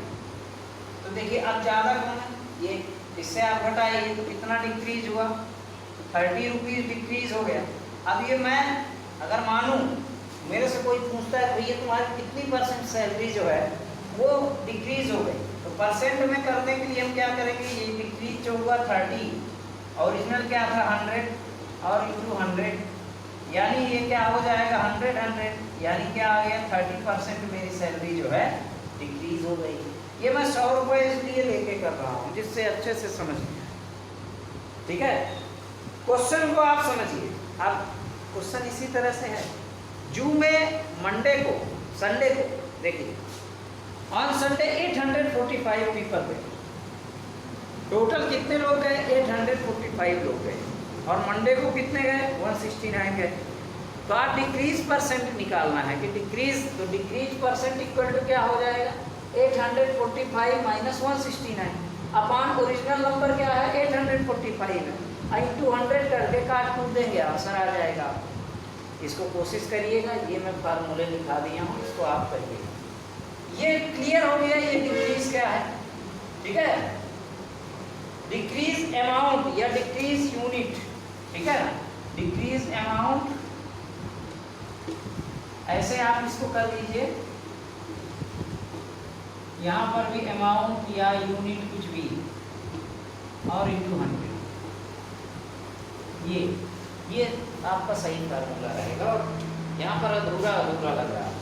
तो देखिए अब ज़्यादा कौन है, ये इससे आप घटाइए तो कितना डिक्रीज हुआ, 30 रुपीज़ डिक्रीज हो गया। अब ये मैं अगर मानूं, मेरे से कोई पूछता है भैया तुम्हारी कितनी परसेंट सैलरी जो है वो डिक्रीज हो गई, तो परसेंट में करने के लिए हम क्या करेंगे, ये डिक्रीज जो हुआ 30, ओरिजिनल क्या था 100 और इंटू 100, यानी ये क्या हो जाएगा 100, यानी क्या आ गया 30% मेरी सैलरी जो है डिक्रीज हो गई। ये मैं 100 रुपये इसलिए लेके कर रहा हूँ जिससे अच्छे से समझिए, ठीक है। क्वेश्चन को आप समझिए, अब क्वेश्चन इसी तरह से है, जू में मंडे को, संडे को, देखिए ऑन संडे 845 पीपल गए, टोटल कितने लोग गए, 845 लोग गए, और मंडे को कितने गए, 169 गए। तो आप डिक्रीज परसेंट निकालना है कि डिक्रीज, तो डिक्रीज परसेंट इक्वल टू क्या हो जाएगा 845 माइनस 169 अपॉन ओरिजिनल नंबर क्या है 845 है, इंटू 100 करके काट कूट देंगे, आंसर आ जाएगा। इसको कोशिश करिएगा, ये मैं फार्मूले लिखा दिया हूँ, इसको आप करिएगा। ये क्लियर हो गया ये डिक्रीज क्या है, ठीक है, डिक्रीज अमाउंट या डिक्रीज यूनिट, ठीक है ना, डिक्रीज अमाउंट, ऐसे आप इसको कर लीजिए, यहाँ पर भी अमाउंट या यूनिट कुछ भी और इंटू 100, ये आपका सही फार्मूला रहेगा। और यहाँ पर अधूरा अधूरा लग रहा है,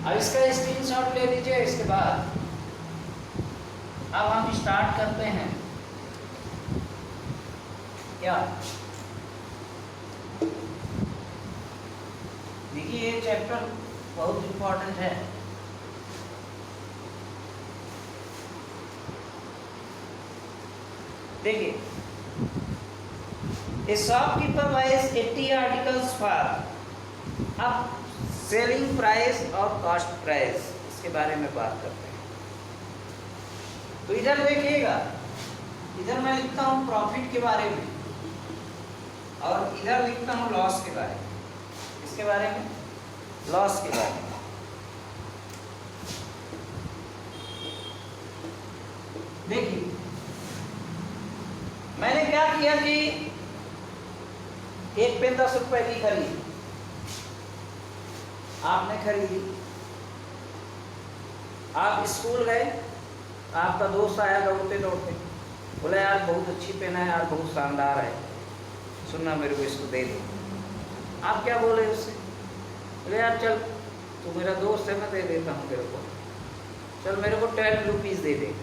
अब इसका स्क्रीनशॉट ले लीजिए। इसके बाद अब हम स्टार्ट करते हैं क्या, देखिए ये चैप्टर बहुत इंपॉर्टेंट है। देखिए, A shopkeeper buys 80 articles for, अब सेलिंग प्राइस और कॉस्ट प्राइस इसके बारे में बात करते हैं। तो इधर देखिएगा, इधर मैं लिखता हूँ प्रॉफिट के बारे में और इधर लिखता हूँ लॉस के बारे में। इसके बारे में, लॉस के बारे में। देखिए मैंने क्या किया कि एक पेन 10 रुपए की खरीदी, आपने खरीदी, आप स्कूल गए, आपका दोस्त आया दौड़ते दौड़ते, बोले यार बहुत अच्छी पेन है यार, बहुत शानदार है, सुनना मेरे को इसको दे दो। आप क्या बोले उससे, बोले यार चल तू मेरा दोस्त है, मैं दे देता हूँ तेरे को, चल मेरे को 10 रुपीज़ दे दे।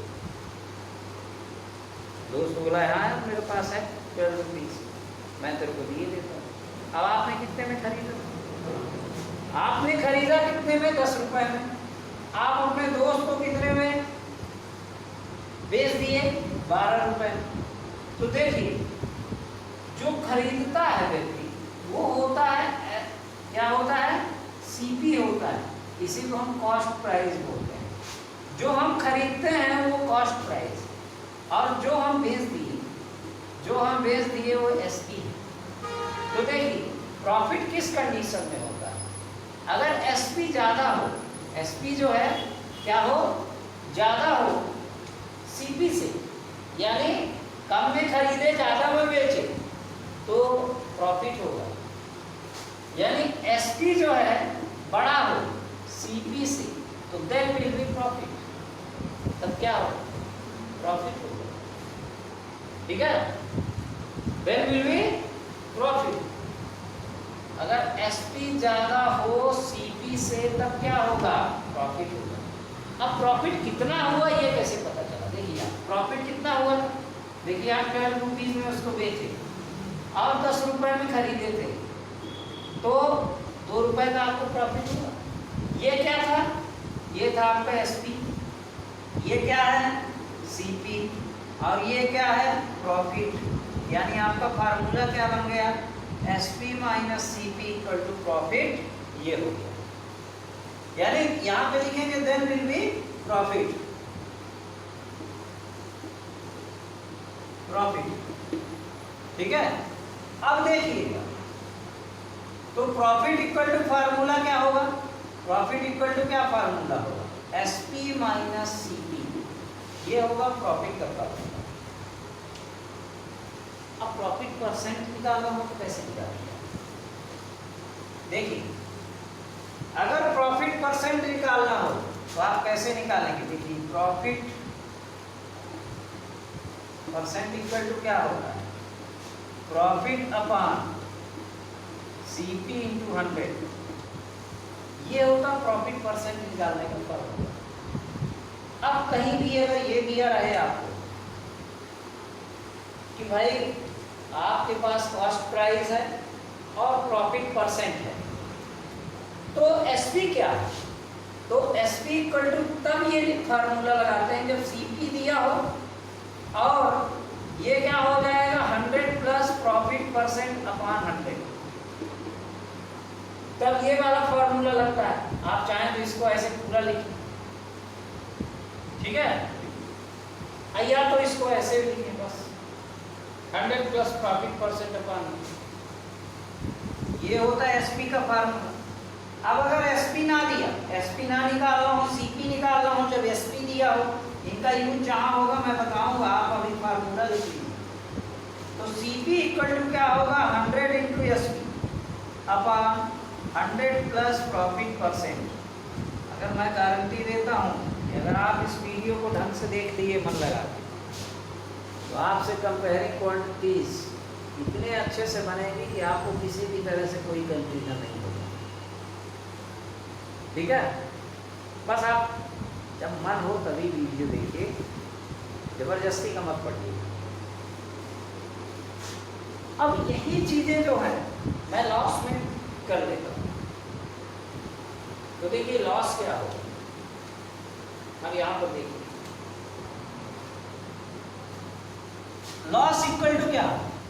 दोस्त बोला हाँ मेरे पास है 12 रुपीज़, मैं तेरे को दिए देता हूँ। अब आपने कितने में खरीदा, आपने खरीदा कितने में, 10 रुपए में। आप अपने दोस्त को कितने में बेच दिए, 12 रुपए। तो देखिए जो खरीदता है व्यक्ति वो होता है, क्या होता है, सीपी होता है, इसी को हम कॉस्ट प्राइस बोलते हैं। जो हम खरीदते हैं वो कॉस्ट प्राइस, और जो हम बेच दिए वो एसपी है। तो देखिए प्रॉफिट किस कंडीशन में होता है, अगर एसपी ज़्यादा हो, एसपी जो है क्या हो, ज़्यादा हो सीपी से, यानी कम में खरीदे ज़्यादा में बेचे तो प्रॉफिट होगा। यानी एसपी जो है बड़ा हो सीपी से तो देन विल बी प्रॉफिट, तब क्या हो, प्रॉफिट होगा, ठीक है, देन विल बी प्रॉफिट। अगर एसपी ज़्यादा हो सीपी से तब क्या होगा, प्रॉफिट होगा। अब प्रॉफिट कितना हुआ ये कैसे पता चला, देखिए आप प्रॉफिट कितना हुआ, देखिए आप 12 रुपीज़ में उसको बेचे और 10 रुपए में खरीदे थे तो 2 रुपए का आपको प्रॉफिट हुआ। ये क्या था, ये था आपका एसपी, ये क्या है सीपी, और ये क्या है प्रॉफिट। यानी आपका फार्मूला क्या बन गया, SP minus CP equal to profit, ये हो गया। यानी यहाँ पे लिखेंगे then will be profit, profit, ठीक है। अब देखिएगा तो प्रॉफिट इक्वल टू फार्मूला क्या होगा, प्रॉफिट इक्वल टू क्या फार्मूला होगा, एसपी माइनस सीपी, ये होगा प्रॉफिट का फार्मूला। अब प्रॉफिट परसेंट निकालना हो तो कैसे निकालेंगे, देखिए अगर प्रॉफिट परसेंट निकालना हो तो आप कैसे निकालेंगे, देखिए प्रॉफिट परसेंट इक्वल टू क्या होता है, प्रॉफिट अपॉन सीपी इंटू 100, ये होता प्रॉफिट परसेंट निकालने का फॉर्मूला। अब कहीं भी अगर ये दिया रहे आपको कि भाई आपके पास कॉस्ट प्राइस है और प्रॉफिट परसेंट है, तो एसपी क्या है, तो एसपी इक्वल टू तब ये फार्मूला लगाते हैं जब सीपी दिया हो और ये क्या हो जाएगा 100 प्लस प्रॉफिट परसेंट अपॉन 100, तब ये वाला फॉर्मूला लगता है। आप चाहें तो इसको ऐसे पूरा लिखें, ठीक है, या तो इसको ऐसे भी लिखें बस 100 प्लस प्रॉफिट परसेंट अपॉन, ये होता है एसपी का फार्मूला। अब अगर एसपी ना दिया, एसपी ना निकाल रहा हूँ, सीपी निकाल रहा हूँ, जब एसपी दिया हो, इनका यूज जहाँ होगा मैं बताऊंगा, आप अभी फार्मूला लिख लीजिए। तो सीपी इक्वल टू क्या होगा, 100 into SP upon 100 plus profit percent. अगर मैं गारंटी देता हूँ कि अगर आप इस वीडियो को ढंग से देख लिए मन लगा के, तो आपसे कंपेयरिंग क्वांटिटीज इतने अच्छे से बनेगी कि आपको किसी भी तरह से कोई कंफ्यूजन नहीं होगा, ठीक है। बस आप जब मन हो तभी वीडियो देखिए, जबरदस्ती का मत पढ़िए। अब यही चीजें जो है मैं लॉस में कर देता हूँ, तो देखिए लॉस क्या होगा। अब यहां पर देखिए लॉस इक्वल टू क्या,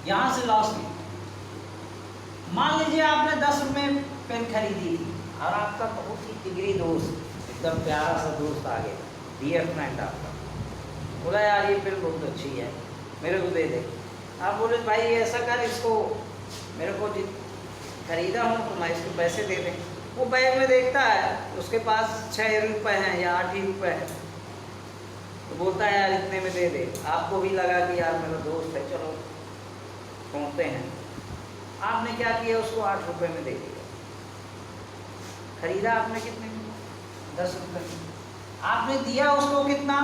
यहां से लॉस नहीं। मान लीजिए आपने 10 रुपये पेन खरीदी थी और आपका बहुत ही जिगरी दोस्त, एकदम प्यारा सा दोस्त आ गया, डियर फ्रेंड आपका, बोला यार ये पेन बहुत अच्छी है, मेरे को दे दे। आप बोले भाई ऐसा कर, इसको मेरे को खरीदा हूँ तो मैं इसको पैसे दे दें। वो बैग में देखता है उसके पास 6 रुपये हैं या 8 ही रुपये हैं, तो बोलता है यार इतने में दे दे। आपको भी लगा कि यार मेरा दोस्त है, चलो छोड़ते हैं। आपने क्या किया, उसको 8 रुपये में दे दिया। खरीदा आपने कितने में, 10 रुपये में। आपने दिया उसको कितना,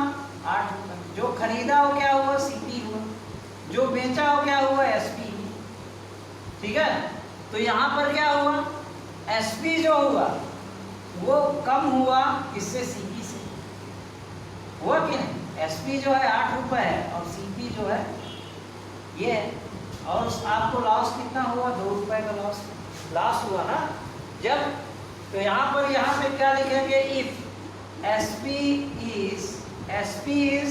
8 रुपये। जो खरीदा हो क्या हुआ, सीपी हुआ, जो बेचा हो क्या हुआ, एसपी, ठीक है। तो यहाँ पर क्या हुआ, एसपी जो हुआ वो कम हुआ किससे, सीपी से, हुआ कि नहीं। एसपी जो है 8 रुपये है और सीपी जो है ये है, और आपको लॉस कितना हुआ, 2 रुपये का लॉस हुआ ना जब। तो यहाँ पे क्या लिखेंगे, if SP is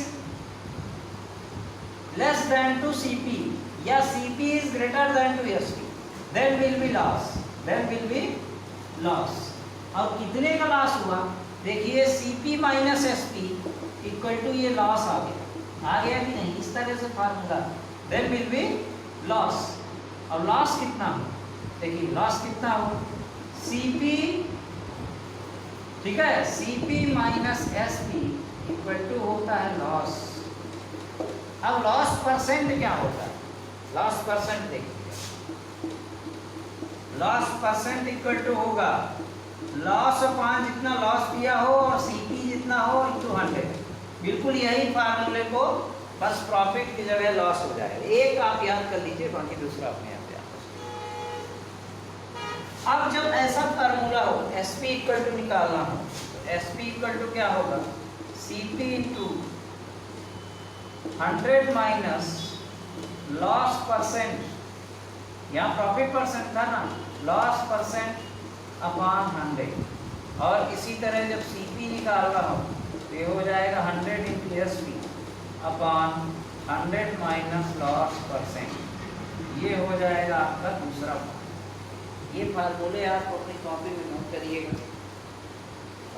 less than to CP या CP is greater than to SP, then will be loss. और कितने का लॉस हुआ, देखिए CP minus SP equal to ये लॉस आ गया कि नहीं, इस तरह से formula, then will be loss. और लॉस कितना हो, देखिए लॉस कितना हो, सीपी, ठीक है, CP minus SP equal to होता है लॉस। अब लॉस परसेंट क्या होता है, लॉस परसेंट देखिए, लॉस परसेंट इक्वल टू होगा लॉस अपॉन जितना लॉस दिया हो और सीपी जितना हो इंटू 100। बिल्कुल यही फार्मूले को, बस प्रॉफिट की जगह लॉस हो जाएगा। एक आप याद कर लीजिए, बाकी दूसरा अपने आप याद। अब जब ऐसा फार्मूला हो, एसपी इक्वल टू निकालना हो, तो एसपी इक्वल टू क्या होगा, CP into 100 minus loss percent, यहाँ प्रॉफिट परसेंट था ना, लॉस परसेंट अपॉन 100। और इसी तरह जब सीपी निकालना हो तो ये हो जाएगा 100 into SP upon 100 minus loss percent, ये हो जाएगा आपका दूसरा। ये फार्मूले आप अपनी कॉपी में नोट करिएगा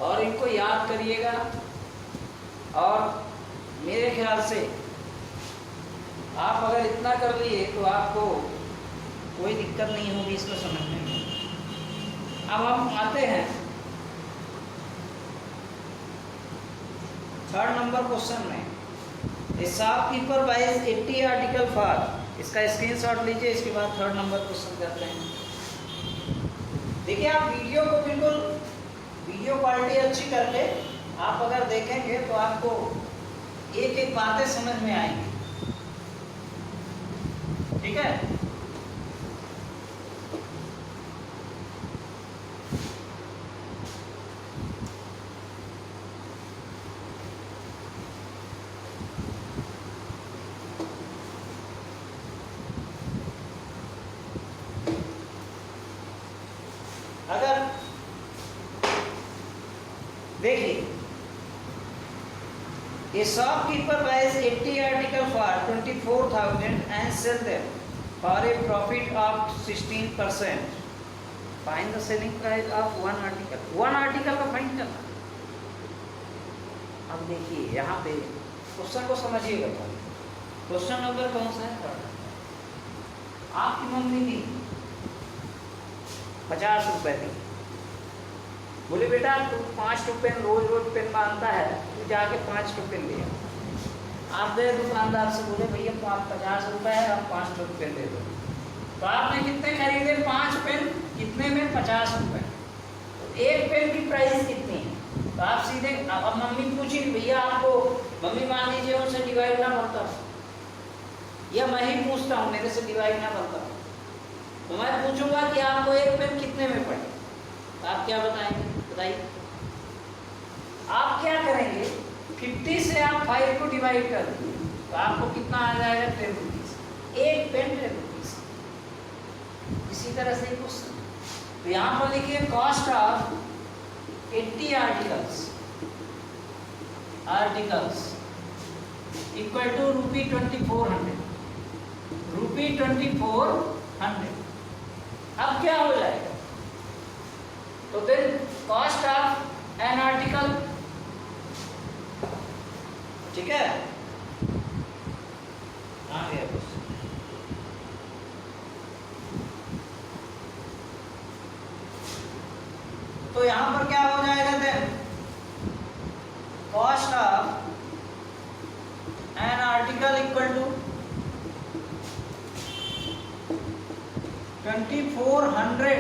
और इनको याद करिएगा, और मेरे ख्याल से आप अगर इतना कर लिए तो आपको कोई दिक्कत नहीं होगी इसको समझने में। अब हम आते हैं 3rd नंबर क्वेश्चन में। A shopkeeper buys 80 article for, इसका स्क्रीनशॉट लीजिए, इसके बाद 3rd नंबर क्वेश्चन करते हैं। देखिए आप वीडियो को बिल्कुल, वीडियो क्वालिटी अच्छी करके आप अगर देखेंगे तो आपको एक एक बातें समझ में आएंगी, ठीक है। अगर देखिए, a shopkeeper buys 80 articles for 24,000 and sell them for a profit of 16%. Find the selling price of one article का फाइंड करना। अब देखिए यहाँ पे क्वेश्चन को समझिएगा। क्वेश्चन नंबर कौन सा है? आपकी मम्मी दी 50 रुपए दी, बोले बेटा तू 5 रुपये रोज रोज पेन मांगता है, तू जाके 5 रुपये ले आ। आप गए दुकानदार से, बोले भैया 50 रुपये है, आप 5 रुपये दे दो। तो आपने कितने खरीदे? 5 पेन, कितने में? 50 रुपये। तो एक पेन की प्राइस कितनी है? तो आप सीधे, अब मम्मी पूछी भैया आपको, मम्मी मान लीजिए उनसे डिवाइड ना बनता, या मैं ही पूछता हूँ मेरे से डिवाइड ना बनता, तो मैं पूछूंगा कि आपको एक पेन कितने में पड़े, तो आप क्या बताएंगे? बताइए। आप क्या करेंगे? 50 से आप 5 को डिवाइड कर देंगे, तो आपको कितना आ जाएगा? 10 रुपीज़। एक पेन 10 रुपीज़। इसी तरह से क्वेश्चन, तो यहाँ पर लिखिए cost of 80 articles equal to ₹2400। ₹2400। अब क्या हो जाएगा? तो then cost of an article, ठीक है, आ गया क्वेश्चन। तो यहां पर क्या हो जाएगा? Then cost of an article equal to 2400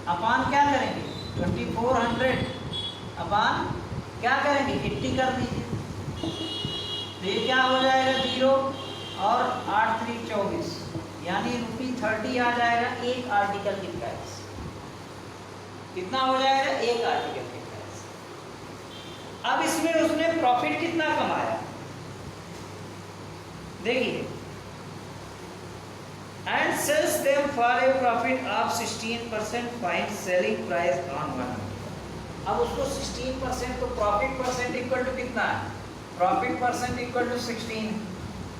upon क्या करेंगे? 2400 अपान क्या करेंगे? 80 कर दीजिए, तो ये क्या हो जाएगा? 0 और 8 3 24, यानी ₹30 आ जाएगा एक आर्टिकल की प्राइस। कितना हो जाएगा? एक आर्टिकल की प्राइस। अब इसमें उसने प्रॉफिट कितना कमाया? देखिए, and sells them for a profit of 16%, find selling price on one. अब उसको 16%, तो प्रॉफिट परसेंट इक्वल टू कितना है? Profit percent equal to 16।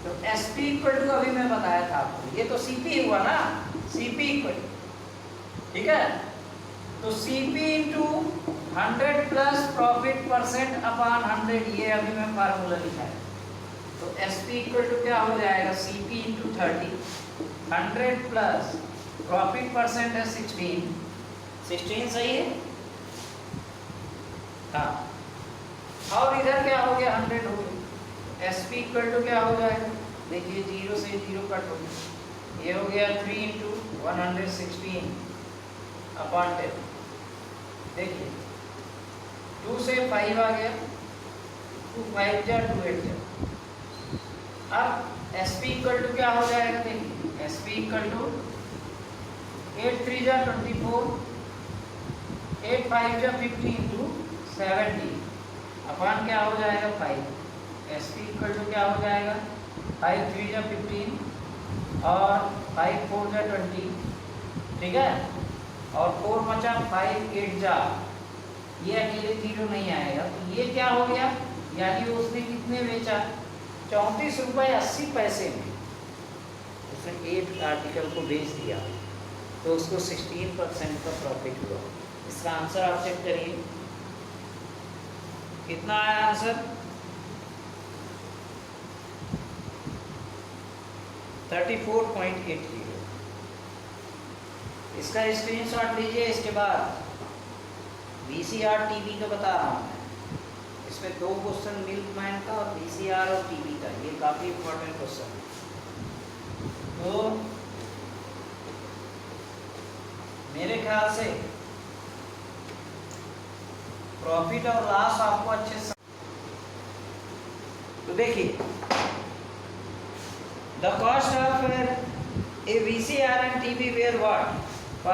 तो एसपी इक्वल टू अभी मैं बताया था आपको, ये तो सीपी हुआ ना, सीपी इक्वल, ठीक है। तो CP into 100 plus profit percent upon 100, ये अभी मैं फार्मूला लिखा है। तो एसपी इक्वल टू क्या हो जाएगा? CP into 30, 100 plus profit percent है 16, 16 सही है, हाँ। और इधर क्या हो गया? 100 हो गया। एस पी इक्वल टू क्या हो जाएगा? देखिए 0 से 0 कट हो गया, ये हो गया 3 इंटू 116 अपॉन 10। देखिए 2 से 5 आ गया, 2 5 जा 2 8 जा। अब एस पी इक्वल टू क्या हो जाएगा? देखिए एस पी इक्वल टू 8 3 जा 24, 8 5 जा 50 इंटू 70 अपॉन क्या हो जाएगा? 5। एस पी इक्वल टू क्या हो जाएगा? 5 3 जा 15 और 5 4 जा 20, ठीक है, और 4 बचा, 5 8 जा, ये अकेले 0 नहीं आएगा, तो ये क्या हो गया? यानी उसने कितने बेचा? 34 रुपये 80 पैसे में उसने एक आर्टिकल को बेच दिया, तो उसको 16% का प्रॉफिट हुआ। इसका आंसर आप चेक करिए, कितना आया आंसर? 34.80। इसका स्क्रीनशॉट लीजिए। इसके बाद VCR टीवी का बता रहा हूँ मैं, इसमें 2 क्वेश्चन मिल्कमैन का और VCR और टीवी का, ये काफ़ी इंपॉर्टेंट क्वेश्चन है। तो मेरे ख्याल से प्रॉफिट और लॉस आपको अच्छे से, तो देखिए the cost of A VCR and TV were what? For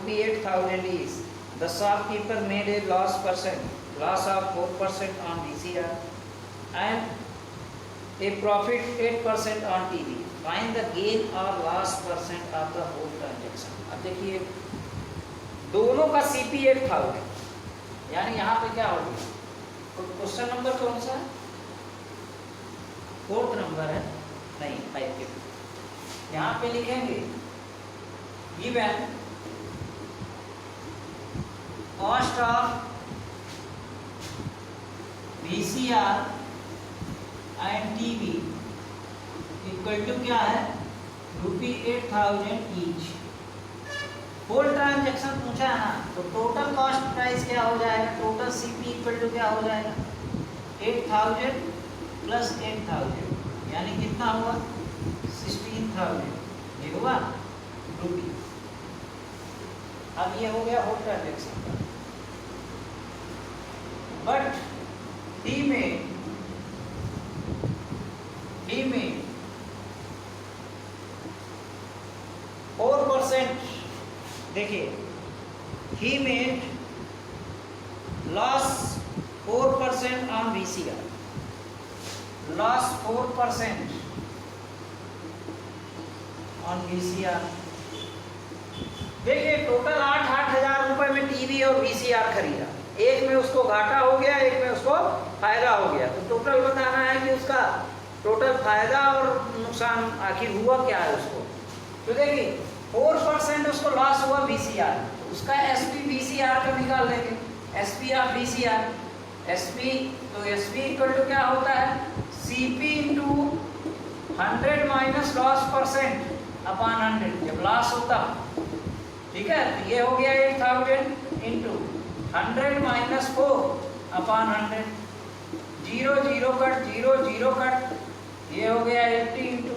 ₹8,000 is the shopkeeper made a loss of 4% on VCR and a profit 8% on TV. Find the gain or loss percent of the whole transaction. अब देखिए दोनों का CP 8,000, यानी यहाँ पे क्या होगा? Question number कौन सा है? 4th नंबर है, नहीं 5 के। यहाँ पे लिखेंगे given cost of VCR and TV equal to क्या है, ₹8,000 ईच। होल ट्रांजेक्शन पूछा है ना, तो टोटल कॉस्ट प्राइस क्या हो जाएगा, टोटल CP इक्वल टू क्या हो जाएगा, 8,000 प्लस 8,000 यानी कितना हुआ, 16,000, ये हुआ रुपी। अब ये हो गया होल ट्रांजेक्शन का। बट डी में 4%, देखिए he made loss 4% on VCR, loss 4% on VCR। देखिए टोटल 8,000 रुपए में टीवी और VCR खरीदा, एक में उसको घाटा हो गया, एक में उसको फायदा हो गया, तो टोटल बताना है कि उसका टोटल फायदा और नुकसान आखिर हुआ क्या है उसको। तो देखिए 4% उसको लॉस हुआ VCR, तो उसका SP VCR का निकाल लेंगे, SP ऑफ VCR, SP तो SP इक्वल टू क्या होता है, CP into 100 minus loss percent upon 100 जब लॉस होता, ठीक है। तो ये हो गया 8,000 into 100 minus 4 upon 100, 0 0 cut, 0 0 cut, ये हो गया 80 इंटू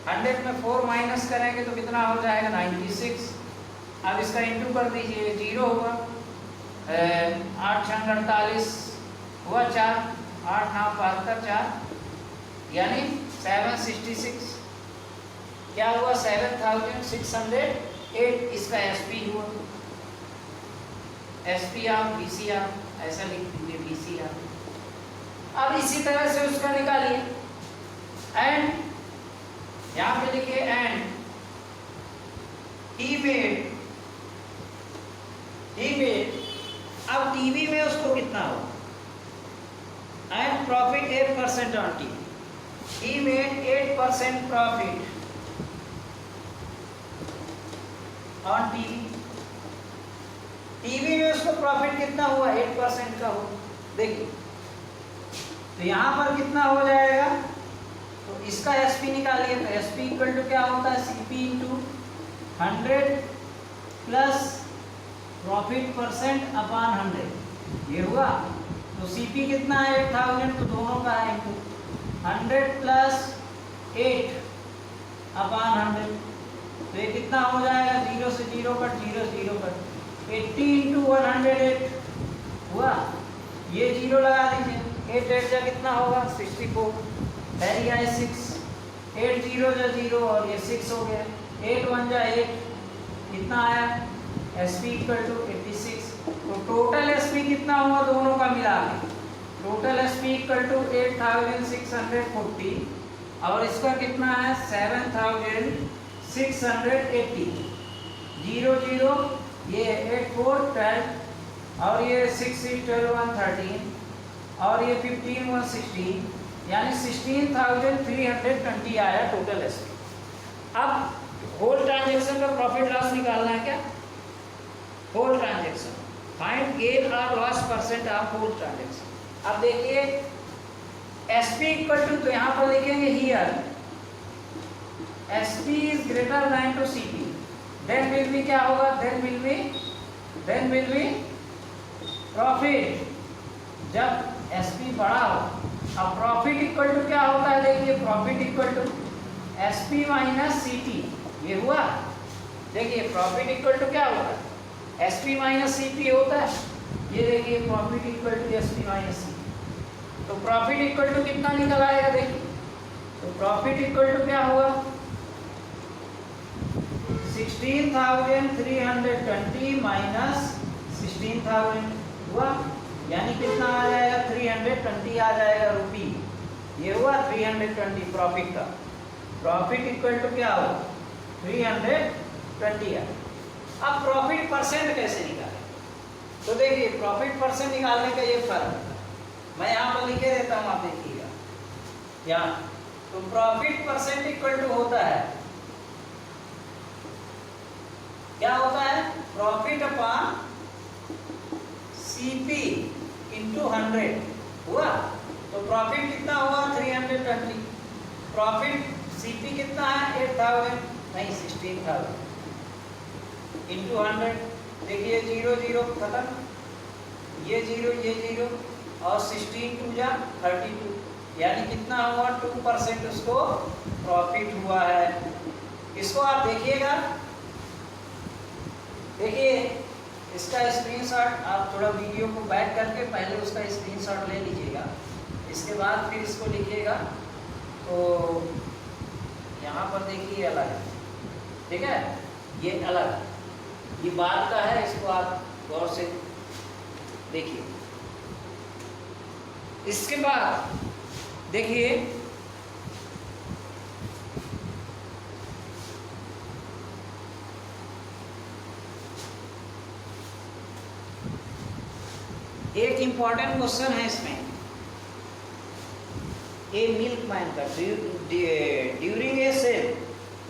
100 में 4 माइनस करेंगे तो कितना हो जाएगा, 96। अब इसका इंटू कर दीजिए, 0 होगा, 8 6 48 हुआ 4, 8 9 72 4 यानी 766, क्या हुआ 7,608, इसका SP हुआ, SP ऑफ VCR, ऐसा लिख दीजिए VCR। अब इसी तरह से उसका निकालिए, एंड यहां पे लिखिए एंड he made, अब टीवी में उसको कितना हो, and profit 8% on TV, he made 8% profit on TV. TV में उसको प्रॉफिट कितना हुआ, 8% का हो। देखिए तो यहां पर कितना हो जाएगा, तो इसका SP निकालिए, तो SP इक्वल टू क्या होता है, CP into 100 plus profit percent upon 100, ये हुआ। तो CP कितना है 8,000, तो दोनों का है इंटू 100 प्लस 8 अपॉन 100, तो ये कितना हो जाएगा, 0 से 0 कट, 0 0 कट, 80 इंटू 108 हुआ, ये 0 लगा दीजिए, 8 8 जा कितना होगा 64, वेरी आई 6, 8 0 जा 0 और ये 6 हो गया, 8 1 जा 8, कितना आया SP इक्वल टू 86। तो टोटल SP कितना हुआ दोनों का मिला के, टोटल SP इक्वल टू 8,640 और इसका कितना है 7,680, 0 0 ये 8 4 12 और ये 6 6 12 1 13 और ये 15 1 16 यानी 16,320 आया टोटल SP। अब होल ट्रांजैक्शन का प्रॉफिट लॉस निकालना है क्या, होल ट्रांजैक्शन, फाइंड गेन और loss percent of whole transaction. अब देखिए SP इक्वल टू, तो यहाँ पर लिखेंगे here SP is greater than to CP, then will be क्या होगा, देन विल बी प्रॉफिट जब SP बड़ा हो। अब प्रॉफिट इक्वल टू क्या होता है, देखिए profit equal to SP minus CT, ये हुआ। देखिए प्रॉफिट इक्वल टू क्या होता है, SP माइनस CP होता है, ये देखिए profit equal to SP minus CP। तो प्रॉफिट इक्वल टू कितना निकल आएगा, देखिए तो प्रॉफिट इक्वल टू क्या होगा, 16,320 माइनस 16,000 हुआ, यानी कितना आ जाएगा 320 आ जाएगा रुपी, ये हुआ 320 प्रॉफिट का। प्रॉफिट इक्वल टू क्या होगा 320 है। अब प्रॉफिट परसेंट कैसे निकालें, तो देखिए प्रॉफिट परसेंट निकालने का ये फर्क है, मैं यहाँ पर लिखे देता हूँ, आप देखिएगा यहाँ। तो प्रॉफिट परसेंट इक्वल टू होता है, क्या होता है, प्रॉफिट अपॉन CP इंटू 100 हुआ, तो प्रॉफिट कितना हुआ 320। प्रॉफिट CP कितना है 8000 नहीं 16000 इंटू 100। देखिए 0 0 खत्म, ये 0 और 16 2 जा 32, यानी कितना हुआ 2% उसको प्रॉफिट हुआ है। इसको आप देखिएगा, देखिए इसका स्क्रीनशॉट आप थोड़ा वीडियो को बैक करके पहले उसका स्क्रीनशॉट ले लीजिएगा, इसके बाद फिर इसको लिखिएगा। तो यहाँ पर देखिए अलग है, ठीक है, ये अलग, ये बाद का है, इसको आप गौर से देखिए। इसके बाद देखिए एक इंपॉर्टेंट क्वेश्चन है इसमें, ए मिल्कमैन का, during a sale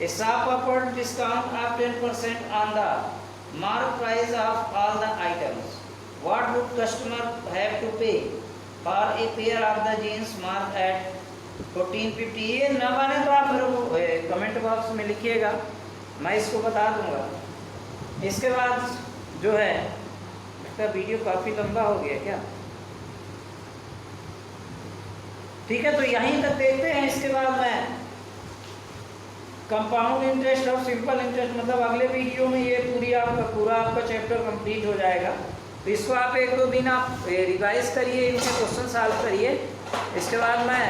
a shop offered discount of 10% on the mark price of all the items, what would customer have to pay for a pair of the jeans mark at 1450। ये ना माने तो आप मेरे को comment box में लिखिएगा, मैं इसको बता दूंगा। इसके बाद जो है इसका वीडियो काफ़ी लंबा हो गया क्या, ठीक है, तो यहीं तक देखते हैं। इसके बाद मैं कंपाउंड इंटरेस्ट और सिंपल इंटरेस्ट, मतलब अगले वीडियो में ये पूरा आपका चैप्टर कंप्लीट हो जाएगा। तो इसको आप 1-2 दिन आप रिवाइज करिए, इनके क्वेश्चन सॉल्व करिए। इसके बाद मैं,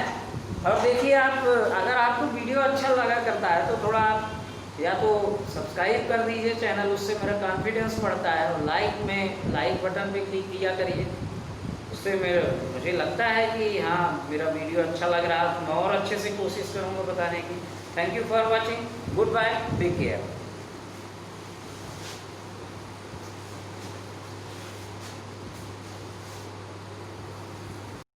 और देखिए आप अगर आपको वीडियो अच्छा लगा करता है तो थोड़ा आप या तो सब्सक्राइब कर दीजिए चैनल, उससे मेरा कॉन्फिडेंस बढ़ता है, और लाइक बटन पे क्लिक किया करिए, उससे मुझे लगता है कि हाँ मेरा वीडियो अच्छा लग रहा है, तो मैं और अच्छे से कोशिश करूँगा बताने की। Thank you for watching, good bye, take care.